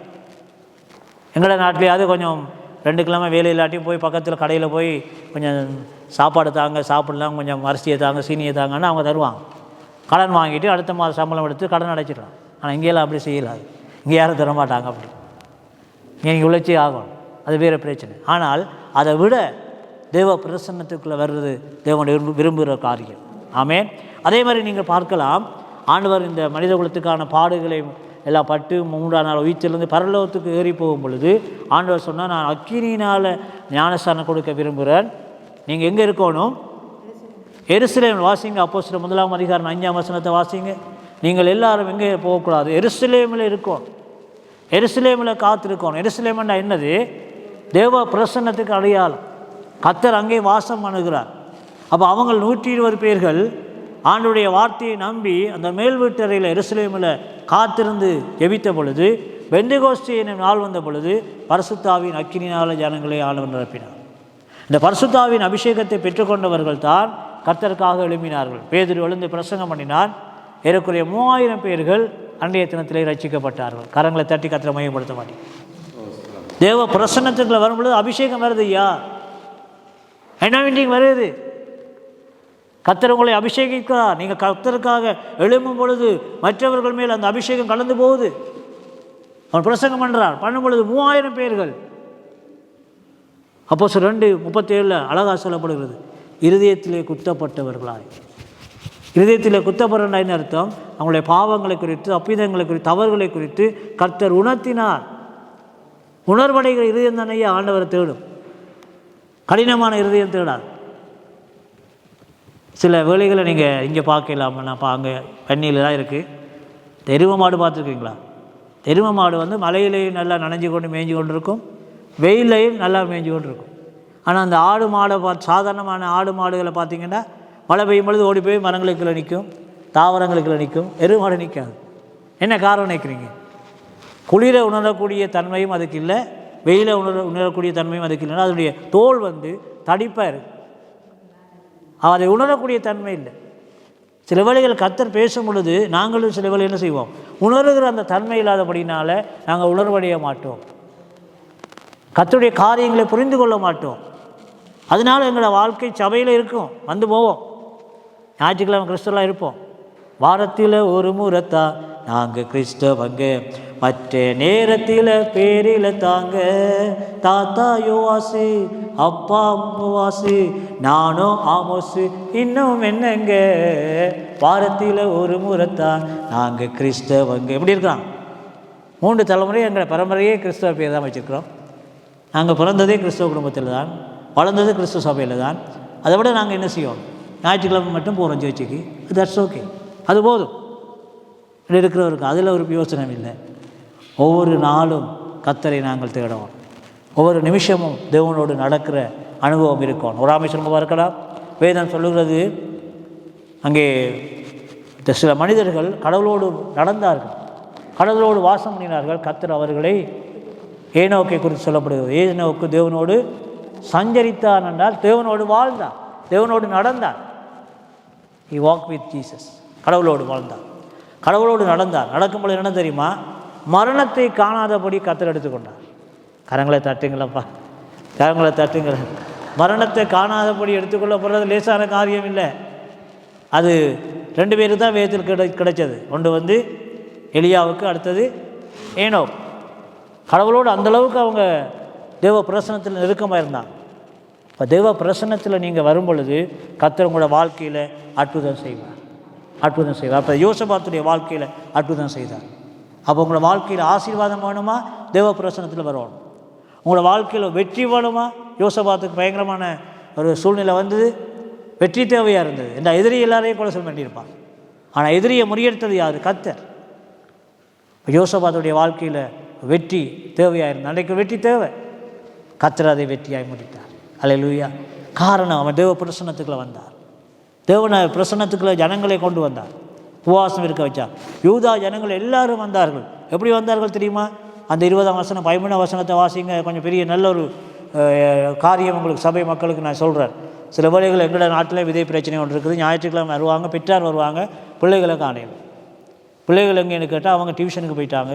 எங்களோட நாட்டிலேயாவது கொஞ்சம் 2 கிழமை வேலை இல்லாட்டியும் போய் பக்கத்தில் கடையில் போய் கொஞ்சம் சாப்பாடு தாங்க, சாப்பிடலாம், கொஞ்சம் அரிசியை தாங்க, சீனியை தாங்கன்னு அவங்க தருவாங்க. கடன் வாங்கிட்டு அடுத்த மாதம் சம்பளம் எடுத்து கடன் அடைச்சிடலாம். ஆனால் இங்கேயெல்லாம் அப்படி செய்யலாது, இங்கே யாரும் தர மாட்டாங்க. அப்படி நீங்கள் உழைச்சி ஆகணும், அது வேறு பிரச்சனை. ஆனால் அதை விட தேவ பிரசன்னத்துக்குள்ளே வர்றது தேவனுடைய விரும்புகிற காரியம். ஆமென். அதே மாதிரி நீங்கள் பார்க்கலாம், ஆண்டவர் இந்த மனித குலத்துக்கான பாடுகளை எல்லாம் பட்டு 3ஆம் நாள் உயிர்த்தெழுந்து பரலோகத்துக்கு ஏறி போகும் பொழுது ஆண்டவர் சொன்னால், நான் அக்கினியினால் ஞானஸ்தானம் கொடுக்க விரும்புகிறேன். நீங்கள் எங்கே இருக்கணும்? எருசலேம் வாசிங்க. அப்போஸ்தலர் 1ஆம் அதிகாரம் 5ஆம் வசனத்தை வாசிங்க. நீங்கள் எல்லாரும் எங்கே போகக்கூடாது? எருசலேமில் இருக்கோம், எருசலேமில் காத்திருக்கணும். எருசலேம்னா என்னது? தேவ பிரசன்னத்துக்கு அடையாளம். கர்த்தர் அங்கே வாசம் பண்ணுகிறார். அப்போ அவங்க 120 பேர்கள் ஆண்டுடைய வார்த்தையை நம்பி அந்த மேல் வீட்டறையில் எருசலேமில் காத்திருந்து ஜெபித்த பொழுது, பெந்தெகோஸ்தே என்னும் நாள் வந்த பொழுது பரிசுத்தாவின் அக்கினியினால ஜனங்களை ஆண்டவர் நிரப்பினார். இந்த பரிசுத்தாவின் அபிஷேகத்தை பெற்றுக்கொண்டவர்கள் தான் கர்த்தருக்காக எழும்பினார்கள். பேதுரு எழுந்து பிரசங்கம் பண்ணினான். ஏறக்குறைய 3000 பேர்கள் அன்றைய தினத்திலே ரட்சிக்கப்பட்டார்கள். கரங்களை தட்டி கர்த்தரை மையப்படுத்த மாட்டேன். தேவ பிரசன்னத்துக்குள்ள வரும்பொழுது அபிஷேகம் வருது. ஐயா அனாயிண்டிங் வருது. கர்த்தர் உங்களை அபிஷேகிக்கிறார். நீங்கள் கர்த்தருக்காக எழும்பும் பொழுது மற்றவர்கள் மேல் அந்த அபிஷேகம் கலந்து போகுது. அவன் பிரசங்கம் பண்ணுறார். பண்ணும் பொழுது 3000 பேர்கள். அப்போஸ்தலர் 2:37 அழகாக சொல்லப்படுகிறது, இருதயத்திலே குத்தப்பட்டவர்களாய். இருதயத்திலே குத்தப்படுறா என்ன அர்த்தம்? அவங்களுடைய பாவங்களை குறித்து, அப்பிதங்களை குறித்து, தவறுகளை குறித்து கர்த்தர் உணர்த்தினார். உணர்வடைகிற இருதயம் தானே ஆண்டவரை தேடும், கடினமான இருதயம் தேடாது. சில வேலைகளை நீங்கள் இங்கே பார்க்கலாமண்ணா, அங்கே பன்னியில் தான் இருக்குது. எருமை மாடு பார்த்துருக்கீங்களா? எருமை மாடு மலையிலையும் நல்லா நனைஞ்சு கொண்டு மேய்ஞ்சி கொண்டு இருக்கும், வெயிலையும் நல்லா மேய்ஞ்சி கொண்டு இருக்கும். ஆனால் அந்த ஆடு மாடை சாதாரணமான ஆடு மாடுகளை பார்த்திங்கன்னா மழை பெய்யும் பொழுது ஓடி போய் மரங்களுக்குள்ள நிற்கும், தாவரங்களுக்குள்ள நிற்கும். எருமை மாடு நிற்காது. என்ன காரணம் நினைக்கிறீங்க? குளிரை உணரக்கூடிய தன்மையும் அதுக்கு இல்லை, வெயிலை உணரக்கூடிய தன்மையும் அதுக்கு இல்லைன்னா அதனுடைய தோல் தடிப்பாக இருக்குது. அதை உணரக்கூடிய தன்மை இல்லை. சில வேளைகள் கர்த்தர் பேசும் பொழுது நாங்களும் சில வேலை என்ன செய்வோம்? உணர்கிற அந்த தன்மை இல்லாதபடினால நாங்கள் உணர்வடைய மாட்டோம், கர்த்தருடைய காரியங்களை புரிந்து கொள்ள மாட்டோம். அதனால் எங்களோட வாழ்க்கை சபையில் இருக்கும், வந்து போவோம், ஞாயிற்றுக்கிழமை கிறிஸ்தவலாம் இருப்போம். வாரத்தில் ஒரு முறைத்தான் நாங்கள் கிறிஸ்தவங்க, மற்ற நேரத்தில் பேரில் தாங்க. தாத்தா யோவாசு, அப்பா வாசு, நானும் ஆமோசு, இன்னும் என்னங்க, வாரத்தில் ஒரு முறைத்தான் நாங்கள் கிறிஸ்தவங்க. எப்படி இருக்கிறான்? 3 தலைமுறை எங்களை பரம்பரையே கிறிஸ்தவ பேர் தான் வச்சுருக்கிறோம். நாங்கள் பிறந்ததே கிறிஸ்தவ குடும்பத்தில் தான், வளர்ந்தது கிறிஸ்துவ சபையில் தான். அதை விட நாங்கள் என்ன செய்வோம்? ஞாயிற்றுக்கிழமை மட்டும் போகிறோம் சர்ச்சுக்கு, தட்ஸ் ஓகே, அது போதும். இப்படி இருக்கிறவருக்கு அதில் ஒரு யோசனை இல்லை. ஒவ்வொரு நாளும் கர்த்தரை நாங்கள் தேடுவோம், ஒவ்வொரு நிமிஷமும் தேவனோடு நடக்கிற அனுபவம் இருக்கும். ஒரு ராமேஸ்வரம் இருக்கலாம். வேதம் சொல்லுகிறது, அங்கே சில மனிதர்கள் கடவுளோடு நடந்தார்கள், கடவுளோடு வாசம் பண்ணினார்கள். கர்த்தர் அவர்களை ஏனோக்கை குறித்து சொல்லப்படுகிறது. ஏனோக்கு தேவனோடு சஞ்சரித்தான் என்றால் தேவனோடு வாழ்ந்தான், தேவனோடு நடந்தான். He walked with Jesus. கடவுளோடு வாழ்ந்தார், கடவுளோடு நடந்தார். நடக்கும்போது என்ன தெரியுமா? மரணத்தை காணாதபடி கர்த்தர் எடுத்துக்கொண்டார். கரங்களை தட்டுங்களப்பா, கரங்களை தட்டுங்கள. மரணத்தை காணாதபடி எடுத்துக்கொள்ளப்படுறது லேசான காரியம் இல்லை. அது 2 பேருக்கு தான் வேதத்தில் கிடைச்சது. ஒன்று எலியாவுக்கு, அடுத்தது ஏனோக். கடவுளோடு அந்தளவுக்கு அவங்க தேவ பிரசன்னத்தில் நெருக்கமாக இருந்தாங்க. இப்போ தேவ பிரசன்னத்தில் நீங்கள் வரும் பொழுது கர்த்தர் உங்களோட வாழ்க்கையில் அற்புதம் செய்வார், அற்புதம் செய்வார். அப்போ யோசபாத்துடைய வாழ்க்கையில் அற்புதம் செய்தார். அப்போ உங்களோட வாழ்க்கையில் ஆசீர்வாதம் வேணுமா? தேவ பிரசன்னத்தில் வரணும். உங்களோட வாழ்க்கையில் வெற்றி வேணுமா? யோசபாத்துக்கு பயங்கரமான ஒரு சூழ்நிலை வந்தது, வெற்றி தேவையாக இருந்தது. இந்த எதிரி எல்லாரையும் கொலை சொல்ல வேண்டியிருப்பாங்க. ஆனால் எதிரியை முறியெடுத்தது யார்? கர்த்தர். யோசபாத்துடைய வாழ்க்கையில் வெற்றி தேவையாக இருந்தது. அன்றைக்கு வெற்றி தேவை, கர்த்தர் அதை வெற்றியாய் முடித்தார். அல்லேலூயா. காரணம், அவன் தேவ பிரசன்னத்துக்குள்ளே வந்தார், தேவன பிரசன்னத்துக்குள்ளே ஜனங்களை கொண்டு வந்தார். உபவாசம் இருக்க வச்சார். யூதா ஜனங்கள் எல்லாரும் வந்தார்கள். எப்படி வந்தார்கள் தெரியுமா? அந்த 20ஆம் வசனம் 13ஆம் வசனத்தை வாசிங்க. கொஞ்சம் பெரிய நல்ல ஒரு காரியம் உங்களுக்கு சபை மக்களுக்கு நான் சொல்கிறேன். சில வேளைகள் எங்களோட நாட்டில் விதை பிரச்சனை ஒன்று இருக்குது. ஞாயிற்றுக்கிழமை வருவாங்க, பெற்றார் வருவாங்க, பிள்ளைகளை காணையில். பிள்ளைகள் எங்கேன்னு கேட்டால் அவங்க டியூஷனுக்கு போயிட்டாங்க.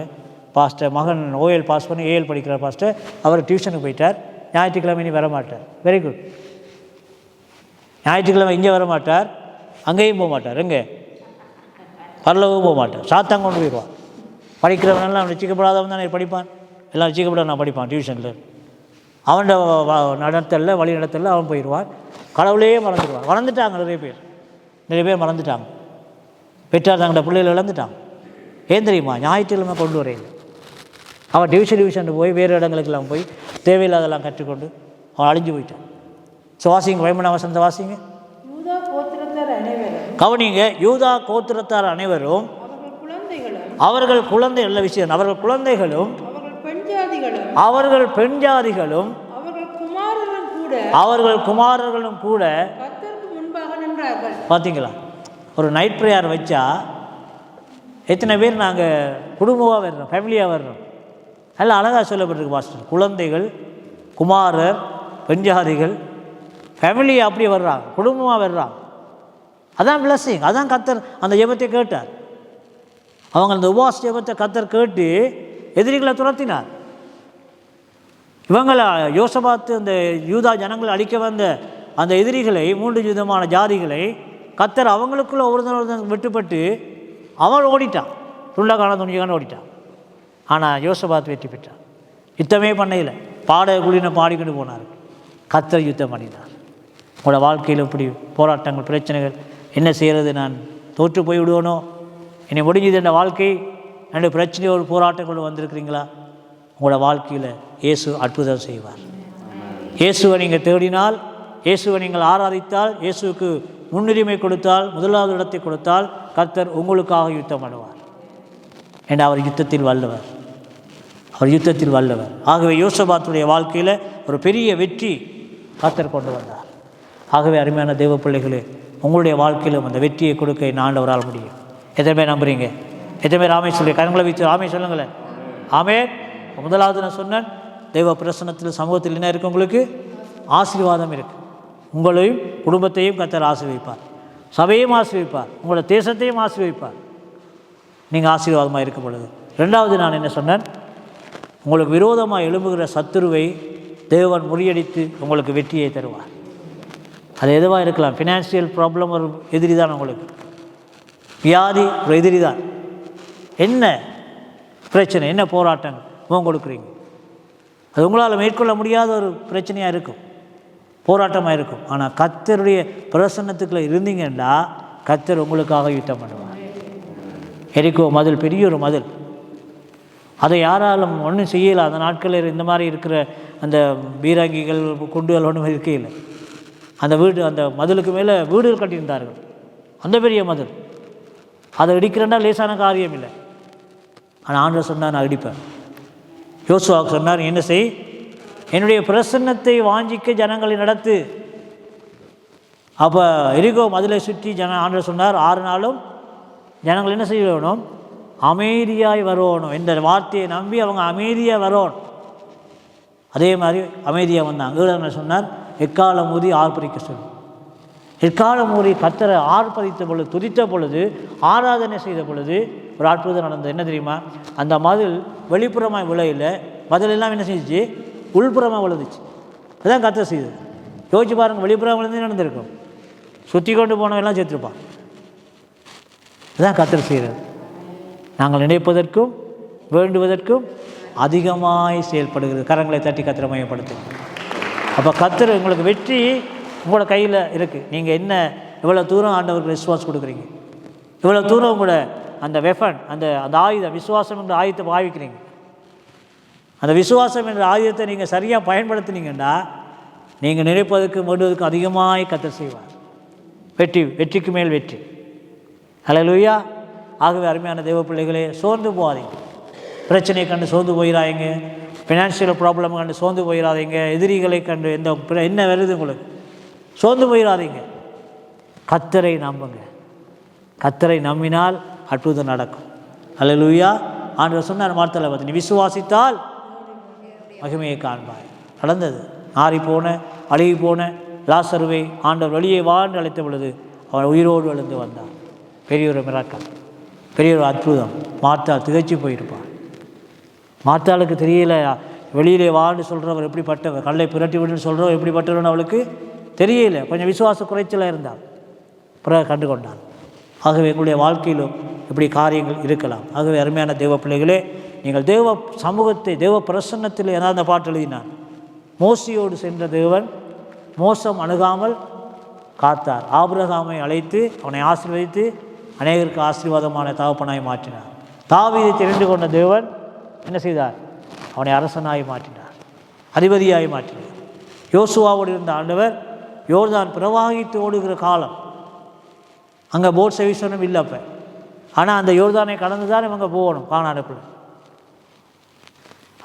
பாஸ்டர் மகன் ஓஎல் பாஸ் பண்ணி ஏஎல் படிக்கிற பாஸ்டர் அவர் டியூஷனுக்கு போயிட்டார். ஞாயிற்றுக்கிழமை இனி வரமாட்டார். Very good. ஞாயிற்றுக்கிழமை இங்கே வரமாட்டார், அங்கேயும் போக மாட்டார். எங்கே? பரலவும் போக மாட்டார். சாத்தாங்க கொண்டு போயிடுவான். படிக்கிறவனெல்லாம் ரசிக்கப்படாதவன் தானே படிப்பான். எல்லாம் ரசிக்கப்படாத நான் படிப்பான் டியூஷனில். அவன் நடத்தலில் வழி நடத்தலில் அவன் போயிடுவான். கடவுளையே மறந்துடுவான். வளர்ந்துட்டாங்க நிறைய பேர் மறந்துட்டாங்க. பெற்றார் தங்களோட பிள்ளைகள் இழந்துட்டாங்க. ஏன் தெரியுமா? ஞாயிற்றுக்கிழமை கொண்டு வரையில் அவன் டியூஷன் போய் வேறு இடங்களுக்கெல்லாம் போய் தேவையில்லாதெல்லாம் கற்றுக்கொண்டு அவன் அழிஞ்சு போயிட்டான். ஸோ வாசிங்க 13ஆம் வசனத்தை வாசிங்க. கவனிங்க. யூதா கோத்திரத்தார் அனைவரும் அவர்கள் குழந்தை நல்ல விஷயம். அவர்கள் குழந்தைகளும் அவர்கள் பெண் ஜாதிகளும் அவர்கள் குமாரர்களும் கூட பார்த்தீங்களா? ஒரு நைட் ப்ரேயர் வச்சா எத்தனை பேர் நாங்கள் குடும்பமாக வர்றோம், ஃபேமிலியாக வர்றோம். எல்லாம் அழகாக சொல்லப்பட்டிருக்கு பாஸ்டர். குழந்தைகள், குமாரர், பெண்ஜாதிகள், ஃபேமிலி அப்படியே வர்றாங்க, குடும்பமாக வர்றாங்க. அதான் பிளஸ்ஸிங். அதான் கர்த்தர் அந்த ஜெபத்தை கேட்டார். அவங்க அந்த உபவாச ஜெபத்தை கர்த்தர் கேட்டு எதிரிகளை துரத்தினார். இவங்களை யோசபாத்து அந்த யூதா ஜனங்களை அழிக்க வந்த அந்த எதிரிகளை, 3 விதமான ஜாதிகளை கர்த்தர் அவங்களுக்குள்ள ஒருத்தர் விட்டுப்பட்டு அவன் ஓடிட்டான். துண்டக்கான துணிக்கான ஓடிட்டான். ஆனால் யோசபாத் வெற்றி பெற்றான். யுத்தமே பண்ணையில் குடின பாடிக்கொண்டு போனார். கர்த்தர் யுத்தம் பண்ணினார். உங்களோட வாழ்க்கையில் இப்படி போராட்டங்கள், பிரச்சனைகள், என்ன செய்கிறது? நான் தோற்று போய் விடுவனோ, என்னை முடிஞ்சது என்ற வாழ்க்கை, என்னுடைய பிரச்சனையோடு போராட்டங்கள் வந்திருக்கிறீங்களா? உங்களோட வாழ்க்கையில் இயேசு அற்புதம் செய்வார். இயேசுவை நீங்கள் தேடினால், இயேசுவை நீங்கள் ஆராதித்தால், இயேசுவுக்கு முன்னுரிமை கொடுத்தால், முதலாவது இடத்தை கொடுத்தால், கர்த்தர் உங்களுக்காக யுத்தம் பண்ணுவார். ஏன்னா அவர் யுத்தத்தில் வல்லவர். அவர் யுத்தத்தில் வல்லவர். ஆகவே யோசபாத்துடைய வாழ்க்கையில் ஒரு பெரிய வெற்றி கர்த்தர் கொண்டு வந்தார். ஆகவே அருமையான தேவ பிள்ளைகளே, உங்களுடைய வாழ்க்கையிலும் அந்த வெற்றியை கொடுக்க ஆண்டவரால் முடியும். எத்தனை பேர் நம்புறீங்க? எத்தனை பேர் ஆமே சொல்லி கரங்களை வைத்து ஆமே சொல்லுங்களேன். ஆமே. முதலாவது நான் சொன்னேன், தெய்வ பிரசன்னத்தில் சமூகத்தில் என்ன இருக்குது? உங்களுக்கு ஆசீர்வாதம் இருக்குது. உங்களையும் குடும்பத்தையும் கர்த்தர் ஆசீர்வதிப்பார், சபையும் ஆசீர்வதிப்பார், உங்களோட தேசத்தையும் ஆசீர்வதிப்பார். நீங்கள் ஆசீர்வாதமாக இருக்க பொழுது. ரெண்டாவது நான் என்ன சொன்னேன்? உங்களுக்கு விரோதமாக எழும்புகிற சத்துருவை தேவன் முறியடித்து உங்களுக்கு வெற்றியை தருவார். அது எதுவாக இருக்கலாம். ஃபினான்ஷியல் ப்ராப்ளம் ஒரு எதிரி தான், உங்களுக்கு வியாதி ஒரு எதிரி தான். என்ன பிரச்சனை, என்ன போராட்டங்கள் முகம் கொடுக்குறீங்க, அது உங்களால் மேற்கொள்ள முடியாத ஒரு பிரச்சனையாக இருக்கும், போராட்டமாக இருக்கும். ஆனால் கர்த்தருடைய பிரசன்னத்துக்குள்ளே இருந்தீங்கன்னா கர்த்தர் உங்களுக்காக யுத்தம் பண்ணுவார். எரிக்கோ மதில் பெரிய ஒரு மதில், அதை யாராலும் ஒன்றும் செய்யலை. அந்த நாட்களில் இந்த மாதிரி இருக்கிற அந்த பீரங்கிகள், குண்டுகள் ஒன்றும் இருக்கையில் அந்த அந்த மதிலுக்கு மேலே வீடுகள் கட்டியிருந்தார்கள். அந்த பெரிய மதில், அதை இடிக்கிறேன்னா லேசான காரியம் இல்லை. ஆனால் ஆண்டவர் சொன்னார், நான் இடிப்பேன். யோசுவாவுக்கு சொன்னார், என்ன செய்? என்னுடைய பிரசன்னத்தை வாஞ்சிக்க ஜனங்களை நடத்து. அப்போ எரிகோ மதிலை சுற்றி ஆண்டவர் சொன்னார், 6 நாளும் ஜனங்கள் என்ன செய்ய வேணும்? அமைதியாய் வரணும். இந்த வார்த்தையை நம்பி அவங்க அமைதியாக வரணும். அதே மாதிரி அமைதியாக வந்தாங்க. 7ஆம் நாள் சொன்னார், எக்காலம் ஊதி ஆர்ப்பரிக்க சொல்லும். எக்காலம் ஊதி கர்த்தரை ஆர்ப்பரித்த பொழுது, துதித்த பொழுது, ஆராதனை செய்த பொழுது ஒரு அற்புதம் நடந்தது. என்ன தெரியுமா? அந்த மதில் வெளிப்புறமாக விளையில் மதிலெல்லாம் என்ன செஞ்சிச்சு? உள்புறமாக விழுந்துச்சு. அதுதான் கர்த்தர் செய்தது. யோசிச்சு பாருங்கள், வெளிப்புறம் விழுந்து நடந்திருக்கும், சுற்றி கொண்டு போனவெல்லாம் சேர்த்துருப்பான். அதுதான் கர்த்தர் செய்கிறது. நாங்கள் நினைப்பதற்கும் வேண்டுவதற்கும் அதிகமாய் செயல்படுகிறது. கரங்களை தட்டி கர்த்தரை மையப்படுத்து. அப்போ கர்த்தர் உங்களுக்கு வெற்றி உங்களோட கையில் இருக்குது. நீங்கள் என்ன எவ்வளோ தூரம் ஆண்டவருக்கு விசுவாசம் கொடுக்குறீங்க, எவ்வளோ தூரம் உங்களோட அந்த வெஃபன், அந்த ஆயுதம், விசுவாசம் என்ற ஆயுதத்தை பாவிக்கிறீங்க. அந்த விசுவாசம் என்ற ஆயுதத்தை நீங்கள் சரியாக பயன்படுத்தினீங்கன்னா நீங்கள் நினைப்பதற்கு வேண்டுவதற்கு அதிகமாய் கர்த்தர் செய்வார். வெற்றிக்கு மேல் வெற்றி. ஹல்லேலூயா. ஆகவே அருமையான தேவ பிள்ளைகளே, சோர்ந்து போகாதீங்க. பிரச்சனையை கண்டு சோர்ந்து போயிடாதீங்க. ஃபினான்ஷியல் ப்ராப்ளம் கண்டு சோர்ந்து போயிடாதீங்க. எதிரிகளை கண்டு என்ன வருது உங்களுக்கு, சோர்ந்து போயிடாதீங்க. கர்த்தரை நம்புங்க. கர்த்தரை நம்பினால் அற்புதம் நடக்கும். அல்லேலூயா. ஆண்டவர் சொன்னார் வார்த்தையில் பார்த்து, நீ விசுவாசித்தால் மகிமையை காண்பாய். நடந்தது. ஆறி போன அழுகி போன லாசருவை ஆண்டவர் வெளியே வாழ்ந்து அழைத்த பொழுது அவன் உயிரோடு எழுந்து வந்தான். பெரிய ஒரு மிராக்கள், பெரிய ஒரு அற்புதம். மார்த்தாள் திகைச்சு போயிருப்பான். மார்த்தாளுக்கு தெரியல வெளியிலே வாழ்ந்து சொல்கிறவர் எப்படிப்பட்டவர், கல்லை புரட்டி விடுன்னு சொல்கிறவர் எப்படிப்பட்டவர்னு அவளுக்கு தெரியல. கொஞ்சம் விசுவாச குறைச்சலாக இருந்தால் பிறகு கண்டு கொண்டான். ஆகவே எங்களுடைய வாழ்க்கையிலும் இப்படி காரியங்கள் இருக்கலாம். ஆகவே அருமையான தேவ பிள்ளைகளே, நீங்கள் தேவ சமூகத்தை தேவ பிரசன்னத்தில் ஏதாவது அந்த பாட்டு எழுதினான். மோசையோடு சென்ற தேவன் மோசம் அணுகாமல் காத்தார். ஆபிரகாமை அழைத்து அவனை ஆசீர்வதித்து அநேகருக்கு ஆசீர்வாதமான தகப்பனாய் மாற்றினார். தாவீதை தெரிந்து கொண்ட தேவன் என்ன செய்தார்? அவனை அரசனாய் மாற்றினார், அதிபதியாய் மாற்றினார். யோசுவாவோடு இருந்த ஆண்டவர் யோர்தான் பிரவாகித்து ஓடுகிற காலம், அங்கே போட் சர்வீஸனும் இல்லை. ஆனால் அந்த யோர்தானை கடந்து தான் இவங்க போகணும் கானானுக்குள்ள.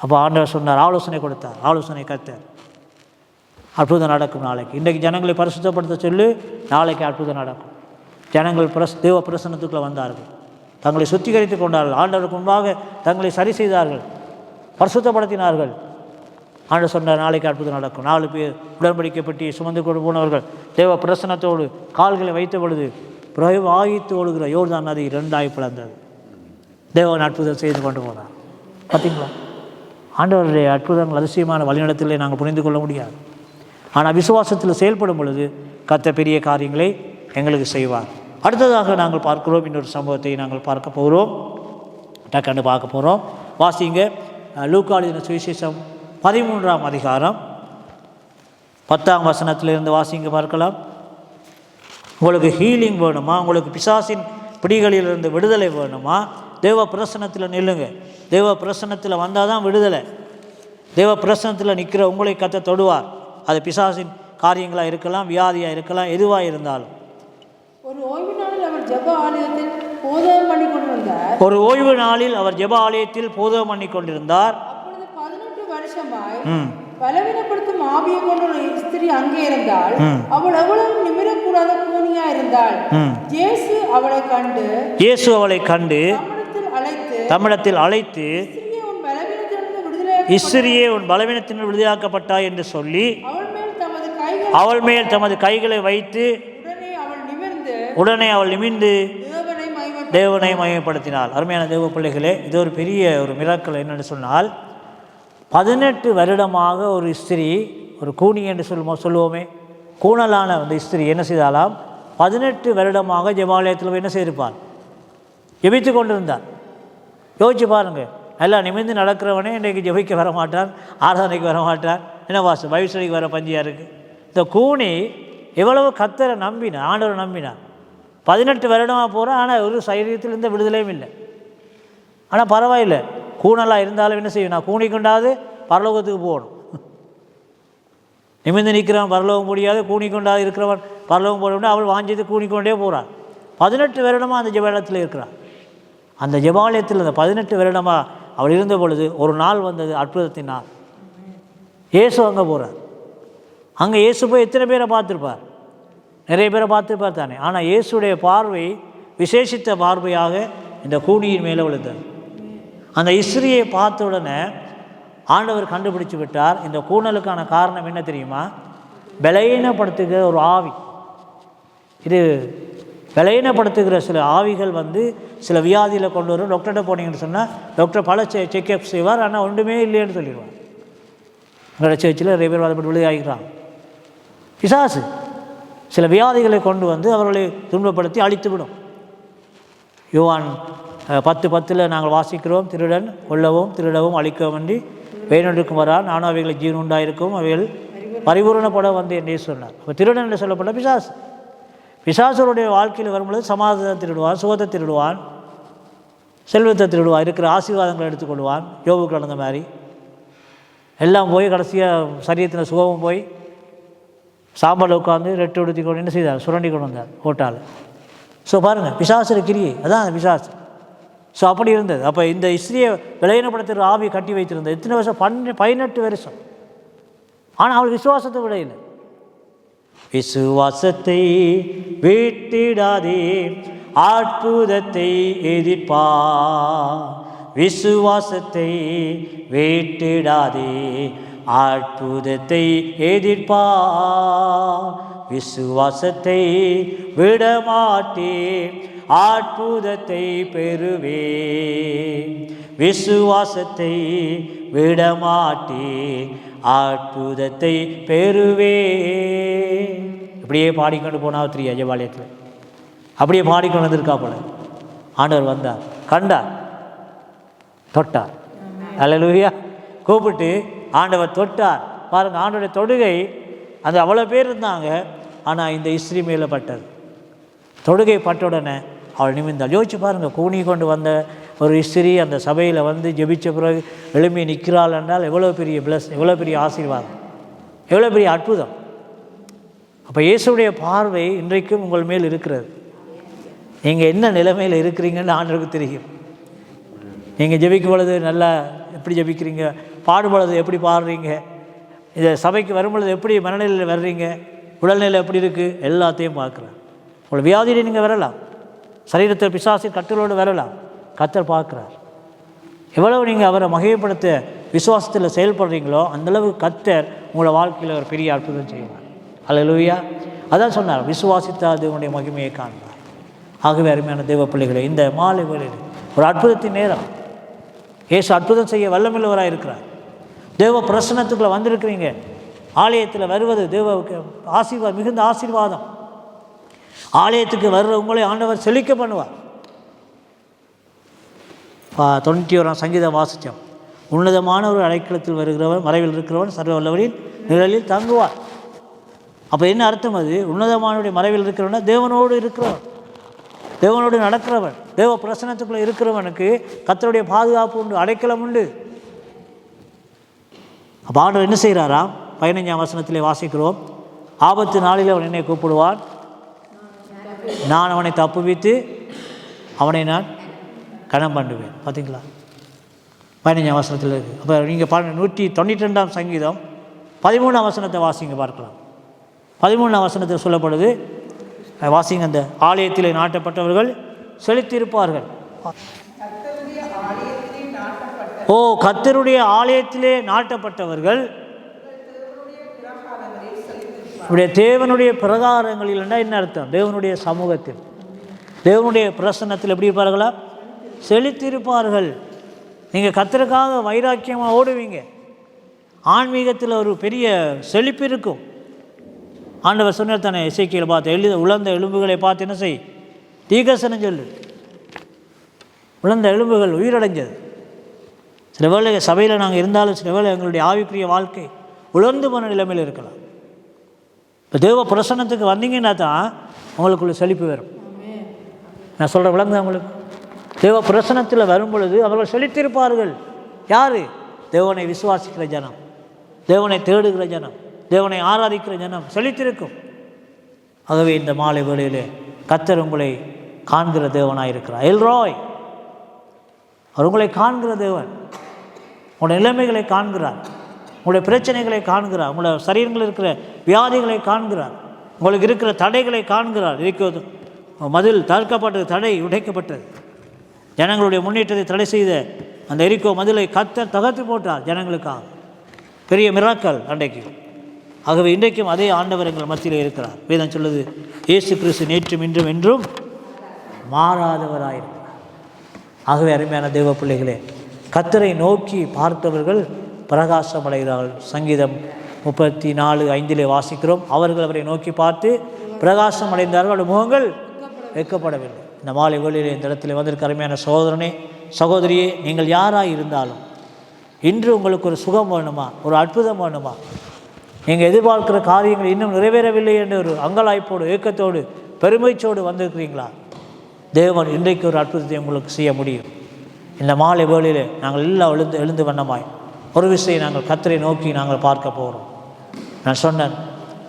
அப்போ ஆண்டவர் சொன்னார், ஆலோசனை கொடுத்தார். ஆலோசனை கர்த்தர். அற்புதம் நடக்கும் நாளைக்கு. இன்றைக்கு ஜனங்களை பரிசுத்தப்படுத்த சொல்லி நாளைக்கு அற்புதம் நடக்கும். ஜனங்கள் தேவ பிரசன்னத்துக்குள்ளே வந்தார்கள், தங்களை சுத்திகரித்து கொண்டார்கள், ஆண்டவருக்கு முன்பாக தங்களை சரி செய்தார்கள், பரிசுத்தப்படுத்தினார்கள். ஆண்டவர் சொன்னார், நாளைக்கு அற்புதம் நடக்கும். 4 பேர் உடன்படிக்கை பெட்டியை சுமந்து கொண்டு போனவர்கள் தேவ பிரசன்னத்தோடு கால்களை வைத்த பொழுது பிரவாகித்து ஓடுகிற யோர்தான் நதி 2 பிளந்தது. தேவன் அற்புதம் செய்து கொண்டு போனார். பார்த்தீங்களா? ஆண்டவருடைய அற்புதங்கள் அதிசயமான வழிநடத்திலே நாங்கள் புரிந்து கொள்ள முடியாது. ஆனால் விசுவாசத்தில் செயல்படும் பொழுது கர்த்தர் பெரிய காரியங்களை எங்களுக்கு செய்வார். அடுத்ததாக நாங்கள் பார்க்கிறோம், இன்னொரு சம்பவத்தை நாங்கள் பார்க்க போகிறோம், டக்குன்னு பார்க்க போகிறோம். வாசிங்க லூக்கா எழுதின சுவிசேஷம் 13ஆம் அதிகாரம் 10ஆம் வசனத்திலிருந்து வாசிங்க பார்க்கலாம். உங்களுக்கு ஹீலிங் வேணுமா, உங்களுக்கு பிசாசின் பிடிகளிலிருந்து விடுதலை வேணுமா, தேவ பிரசன்னத்தில் நில்லுங்க. தேவ பிரசன்னத்தில் வந்தால் தான் விடுதலை. தேவ பிரசன்னத்தில் நிற்கிற உங்களை கர்த்தர் தொடுவார். அது பிசாசின் காரியங்களாக இருக்கலாம், வியாதியாக இருக்கலாம், எதுவாக இருந்தாலும். ஒரு ஓய்வு நாளில் அவர் ஜெப ஆலயத்தில் போதகம் பண்ணி கொண்டிருந்தார். ஒரு ஓய்வு நாளில் அவர் ஜெப ஆலயத்தில் போதகம் பண்ணி கொண்டிருந்தார். அப்பொழுது 18 வருஷமாய் பலவீனப்படுத்தும் ஆவியை கொண்ட ஒரு ஸ்திரீ அங்கே இருந்தாள். அவள் எவ்வளவு நிமிரக்கூடாத கூனியா இருந்தாள். இயேசு அவளை கண்டு தம்மிடத்தில் அழைத்து இஸ்ரியே உன் பலவீனத்தினால் விடுதலையாக்கப்பட்டாய் என்று சொல்லி அவள் மேல் தமது கைகளை வைத்து உடனே அவள் நிமிர்ந்து தேவனை மகிமைப்படுத்தினாள். அருமையான தேவ பிள்ளைகளே, இது ஒரு பெரிய ஒரு மிராக்கள். என்னென்னு சொன்னால், 18 வருடமாக ஒரு ஸ்திரீ, ஒரு கூனி என்று சொல்லுவோமே, கூணலான அந்த ஸ்திரீ என்ன செய்தாலாம்? 18 வருடமாக ஜெபாலயத்தில் என்ன செய்திருப்பாள்? ஜெபித்து கொண்டிருந்தார். யோசிச்சு பாருங்கள். நல்லா நிமிர்ந்து நடக்கிறவனே இன்றைக்கு ஜெபிக்க வரமாட்டான், ஆராதனைக்கு வரமாட்டான், என்ன வாசம் பைபிள் வர பஞ்சியாக இருக்குது. இந்த கூனி எவ்வளவு கர்த்தரை நம்பினான், ஆண்டவரை நம்பினான். 18 வருடமாக போகிறான், ஆனால் ஒரு சரீரத்தில் இருந்த விடுதலையும் இல்லை. ஆனால் பரவாயில்லை, கூணலாக இருந்தாலும் என்ன செய்யும், நான் கூனி கொண்டாது பரலோகத்துக்கு போகணும். நிமிர்ந்து நிற்கிறவன் பரலோகம் முடியாது, கூனி கொண்டாது இருக்கிறவன் பரலோகம் போட அவள் வாஞ்சித்து கூணிக்கொண்டே போகிறான். 18 வருடமாக அந்த ஜெபாலயத்தில் இருக்கிறான். அந்த ஜெபாலயத்தில் அந்த 18 வருடமாக அவள் இருந்த பொழுது ஒரு நாள் வந்தது, அற்புதத்தின் நாள். இயேசு அங்கே போகிறார். அங்கே இயேசு போய் எத்தனை பேரை பார்த்துருப்பார்? நிறைய பேரை பார்த்துருப்பார் தானே. ஆனால் இயேசுடைய பார்வை விசேஷித்த பார்வையாக இந்த கூனியின் மேலே விழுந்தது. அந்த இஸ்ரியை பார்த்த உடனே ஆண்டவர் கண்டுபிடிச்சு விட்டார். இந்த கூணலுக்கான காரணம் என்ன தெரியுமா? பலவீனப்படுத்துகிற ஒரு ஆவி. இது பலவீனப்படுத்துகிற சில ஆவிகள் சில வியாதியில் கொண்டு வரும். டாக்டர்கிட்ட போனீங்கன்னு சொன்னால் டாக்டர் பல செக்அப் செய்வார், ஆனால் ஒன்றுமே இல்லைன்னு சொல்லிடுவார். எங்களோட சேர்ச்சில் நிறைய பேர் வாதப்பட்டு விளையாடுகிறாங்க. பிசாசு சில வியாதிகளை கொண்டு அவர்களை துன்பப்படுத்தி அழித்துவிடும். யோவான் 10:10 நாங்கள் வாசிக்கிறோம், திருடன் கொல்லவும் திருடவும் அழிக்கவும் வேண்டி வேணொன்றுக்கும் வரான், நானும் அவைகளுக்கு ஜீவன் உண்டாயிருக்கும், அவைகள் பரிபூரணப்பட என்று சொன்னார். அப்போ திருடன் என்று சொல்லப்பட்ட பிசாசு. பிசாசருடைய வாழ்க்கையில் வரும்பொழுது சமாதானத்தை திருடுவான், சுகத்தை திருடுவான், செல்வத்தை திருடுவான், இருக்கிற ஆசீர்வாதங்களை எடுத்துக்கொள்வான். யோபுக்கு நடந்த மாதிரி எல்லாம் போய் கடைசியாக சரீரத்தில் சுகமும் போய் சாம்பல் உட்காந்து ரெட்டு உடுத்தி கொண்டு என்ன செய்தார்? சுரண்டி கொண்டு வந்தார் ஓட்டால். ஸோ பாருங்கள், பிசாசு கிரியை அதான் அந்த பிசாசு. ஸோ அப்படி இருந்தது. அப்போ இந்த இஸ்திரியை விளையினப்படுத்துகிற ஆவி கட்டி வைத்திருந்தது. எத்தனை வருஷம்? 18 வருஷம். ஆனால் அவள் விசுவாசத்தை விடையில்லை. விசுவாசத்தை விட்டிடாதே, அற்புதத்தை எதிர்ப்பார். விசுவாசத்தை விட்டுடாதே, அற்புதத்தை எதிர்ப்பார். விசுவாசத்தை விடமாட்டேன், அற்புதத்தை பெறுவேன். விசுவாசத்தை விடமாட்டேன், அற்புதத்தை பெறுவேன். இப்படியே பாடிக்கொண்டு போனால் திரு ஜெபாலயத்தில் அப்படியே பாடிக்கொண்டு வந்திருக்கா போல. ஆண்டவர் வந்தார், கண்டார், தொட்டார். அல்லேலூயா. கூப்பிட்டு ஆண்டவர் தொட்டார். பாருங்கள், ஆண்டவருடைய தொடுகை அது அவ்வளோ பேர் இருந்தாங்க. ஆனால் இந்த இஸ்ரீ மேலே பட்டது. தொடுகை பட்ட உடனே அவள் நிமிர்ந்தாள். யோசிச்சு பாருங்கள், கூனி கொண்டு வந்த ஒரு இஸ்திரி அந்த சபையில் வந்து ஜெபிச்ச பிறகு எழும்பி நிற்கிறாள் என்றால் எவ்வளோ பெரிய எவ்வளோ பெரிய ஆசீர்வாதம், எவ்வளோ பெரிய அற்புதம். அப்போ இயேசுடைய பார்வை இன்றைக்கும் உங்கள் மேல் இருக்கிறது. நீங்கள் என்ன நிலைமையில் இருக்கிறீங்கன்னு ஆண்டவருக்கு தெரியும். நீங்கள் ஜெபிக்கும் பொழுது நல்லா எப்படி ஜெபிக்கிறீங்க, பாடுபொழுது எப்படி பாடுறீங்க, இந்த சபைக்கு வரும்பொழுது எப்படி மனநிலையில் வர்றீங்க, உடல்நிலை எப்படி இருக்குது, எல்லாத்தையும் பார்க்குறேன். உங்களை வியாதியில் நீங்கள் வரலாம், சரீரத்தில் பிசாசின் கட்டுகளோடு வரலாம். கர்த்தர் பார்க்குறார். எவ்வளவு நீங்கள் அவரை மகிமைப்படுத்த விசுவாசத்தில் செயல்படுறீங்களோ அந்தளவு கர்த்தர் உங்களோட வாழ்க்கையில் ஒரு பெரிய அற்புதம் செய்வார். அல்லேலூயா. அதான் சொன்னார், விசுவாசித்தால் தேவனுடைய மகிமையை காண்பார். ஆகவே அருமையான தேவ பிள்ளைகளை, இந்த மாலை வேளையில் ஒரு அற்புதத்தின் நேரம். இயேசு அற்புதம் செய்ய வல்லமையுள்ளவராக இருக்கிறார். தேவ பிரசன்னத்துக்குள்ளே வந்திருக்கிறீங்க. ஆலயத்தில் வருவது தேவ ஆசீர்வாதம், மிகுந்த ஆசீர்வாதம். ஆலயத்துக்கு வர்ற உங்களை ஆண்டவர் செழிக்க பண்ணுவார். 91 சங்கீதம் வாசித்தோம். உன்னதமான ஒரு அடைக்கலத்தில் வருகிறவன், மறைவில் இருக்கிறவன் சர்வ வல்லவரின் நிழலில் தங்குவார். அப்போ என்ன அர்த்தம்? அது உன்னதமானுடைய மறைவில் இருக்கிறவன் தேவனோடு இருக்கிறவன், தேவனோடு நடக்கிறவன், தேவ பிரசன்னத்துக்குள்ளே இருக்கிறவனுக்கு கர்த்தருடைய பாதுகாப்பு உண்டு, அடைக்கலம் உண்டு. அப்போ ஆண்டவர் என்ன செய்கிறாராம்? 15ஆம் வசனத்திலே வாசிக்கிறோம், ஆபத்து நாளில் அவன் என்னை கூப்பிடுவான், நான் அவனை தப்புவித்து அவனை நான் கனம் பண்ணுவேன். பார்த்தீங்களா? 15ஆம் வசனத்தில் இருக்குது. அப்போ நீங்கள் 192ஆம் சங்கீதம் 13ஆம் வசனத்தை வாசிங்க, பார்க்கலாம். 13ஆம் வசனத்தில் சொல்லப்படுது, வாசிங்க. அந்த ஆலயத்திலே நாட்டப்பட்டவர்கள் செழித்திருப்பார்கள். ஓ, கர்த்தருடைய ஆலயத்திலே நாட்டப்பட்டவர்கள் இப்படிய தேவனுடைய பிரகாரங்களில் என்ன அர்த்தம்? தேவனுடைய சமூகத்தில், தேவனுடைய பிரசன்னத்தில் எப்படி இருப்பார்களா? செழித்திருப்பார்கள். நீங்கள் கர்த்தருக்காக வைராக்கியமாக ஓடுவீங்க. ஆன்மீகத்தில் ஒரு பெரிய செழிப்பு இருக்கும். ஆண்டவர் சொன்னார் தானே, எசேக்கியேல் பார்த்து உலர்ந்த எலும்புகளை பார்த்து என்ன செய், தீர்க்கதரிசனம் சொல்லு. உலர்ந்த எலும்புகள் உயிரடைஞ்சது. சில வேளை சபையில் நாங்கள் இருந்தாலும் சில வேளை எங்களுடைய ஆவிக்குரிய வாழ்க்கை உலர்ந்து போன நிலைமையில் இருக்கலாம். இப்போ தேவ பிரசன்னத்துக்கு வந்தீங்கன்னா தான் உங்களுக்குள்ள செழிப்பு வரும். நான் சொல்கிற விளங்குதான் உங்களுக்கு? தேவ பிரசன்னத்தில் வரும் பொழுது அவர்கள் செழித்திருப்பார்கள். யார்? தேவனை விசுவாசிக்கிற ஜனம், தேவனை தேடுகிற ஜனம், தேவனை ஆராதிக்கிற ஜனம் செழித்திருக்கும். ஆகவே இந்த மாலை வேளையிலே கர்த்தர் உங்களை காண்கிற தேவனாக இருக்கிறார். எல்ரோய், அவர் உங்களை காண்கிற தேவன். உங்களுடைய நிலைமைகளை காண்கிறார், உங்களுடைய பிரச்சனைகளை காண்கிறார், உங்களுடைய சரீரங்களில் இருக்கிற வியாதிகளை காண்கிறார், உங்களுக்கு இருக்கிற தடைகளை காண்கிறார். இருக்கிறது மதில் தடுக்கப்பட்டது, தடை உடைக்கப்பட்டது. ஜனங்களுடைய முன்னேற்றத்தை தடை செய்த அந்த எரிக்கோ மதிலை கர்த்தர் தகர்த்து போட்டார் ஜனங்களுக்காக. பெரிய மிராக்கள் அன்றைக்கு. ஆகவே இன்றைக்கும் அதே ஆண்டவர் எங்கள் மத்தியில் இருக்கிறார். வேதம் சொல்லுது, இயேசு கிறிஸ்து நேற்றும் இன்றும் என்றும் மாறாதவராயிருக்கிறார். ஆகவே அருமையான தேவ பிள்ளைகளே, கர்த்தரை நோக்கி பார்த்தவர்கள் பிரகாசம் அடைகிறார்கள். சங்கீதம் 34:5 வாசிக்கிறோம், அவர்கள் அவரை நோக்கி பார்த்து பிரகாசம் அடைந்தார்கள், அவருடைய முகங்கள் வெட்கப்படவில்லை. இந்த மாலை வேளையிலே இந்த இடத்துல வந்திருக்க அருமையான சகோதரனே, சகோதரியே, நீங்கள் யாராக இருந்தாலும் இன்று உங்களுக்கு ஒரு சுகம் வேணுமா, ஒரு அற்புதம் வேணுமா, நீங்கள் எதிர்பார்க்கிற காரியங்கள் இன்னும் நிறைவேறவில்லை என்ற ஒரு அங்கலாய்ப்போடு, ஏக்கத்தோடு, பெருமைச்சோடு வந்திருக்கிறீங்களா? தேவன் இன்றைக்கு ஒரு அற்புதத்தை உங்களுக்கு செய்ய முடியும். இந்த மாலை வேளையிலே நாங்கள் எல்லாம் எழுந்து வண்ணமாய் ஒரு விஷயம் நாங்கள் கர்த்தரை நோக்கி நாங்கள் பார்க்க போகிறோம். நான் சொன்னேன்,